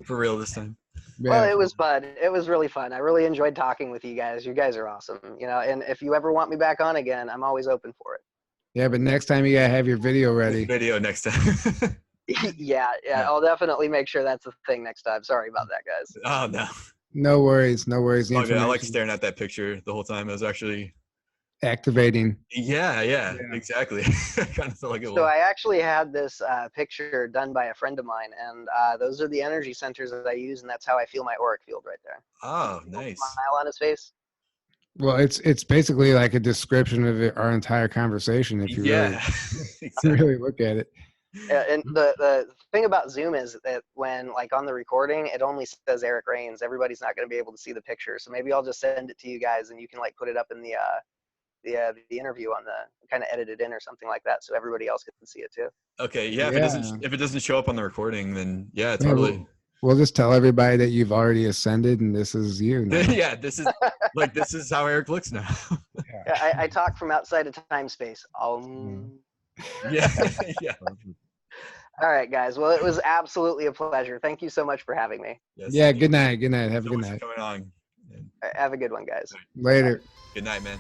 For real this time. Yeah. Well, it was fun. It was really fun. I really enjoyed talking with you guys. You guys are awesome. And if you ever want me back on again, I'm always open for it. Yeah, but next time you gotta have your video ready. Video next time. Yeah. I'll definitely make sure that's the thing next time. Sorry about that, guys. Oh no. No worries. No worries. The Okay, I like information- staring at that picture the whole time. It was actually activating. Yeah, exactly. I kind of felt like it was. So I actually had this picture done by a friend of mine, and those are the energy centers that I use, and that's how I feel my auric field right there. Oh, nice. Smile on his face. Well, it's basically like a description of our entire conversation if you really look at it. And the thing about Zoom is that when, like, on the recording, it only says Eric Rains. Everybody's not going to be able to see the picture. So maybe I'll just send it to you guys, and you can, like, put it up in the interview on the kind of edited in or something like that, so everybody else can see it too. Okay, yeah. If it doesn't show up on the recording, then totally. We'll just tell everybody that you've already ascended and this is you now. Yeah, this is how Eric looks now. Yeah, I talk from outside of time space. Yeah. All right, guys. Well, it was absolutely a pleasure. Thank you so much for having me. Yes, yeah, good night. Good night. Have a good night. night. Coming on. Have a good one, guys. Later. Good night, man.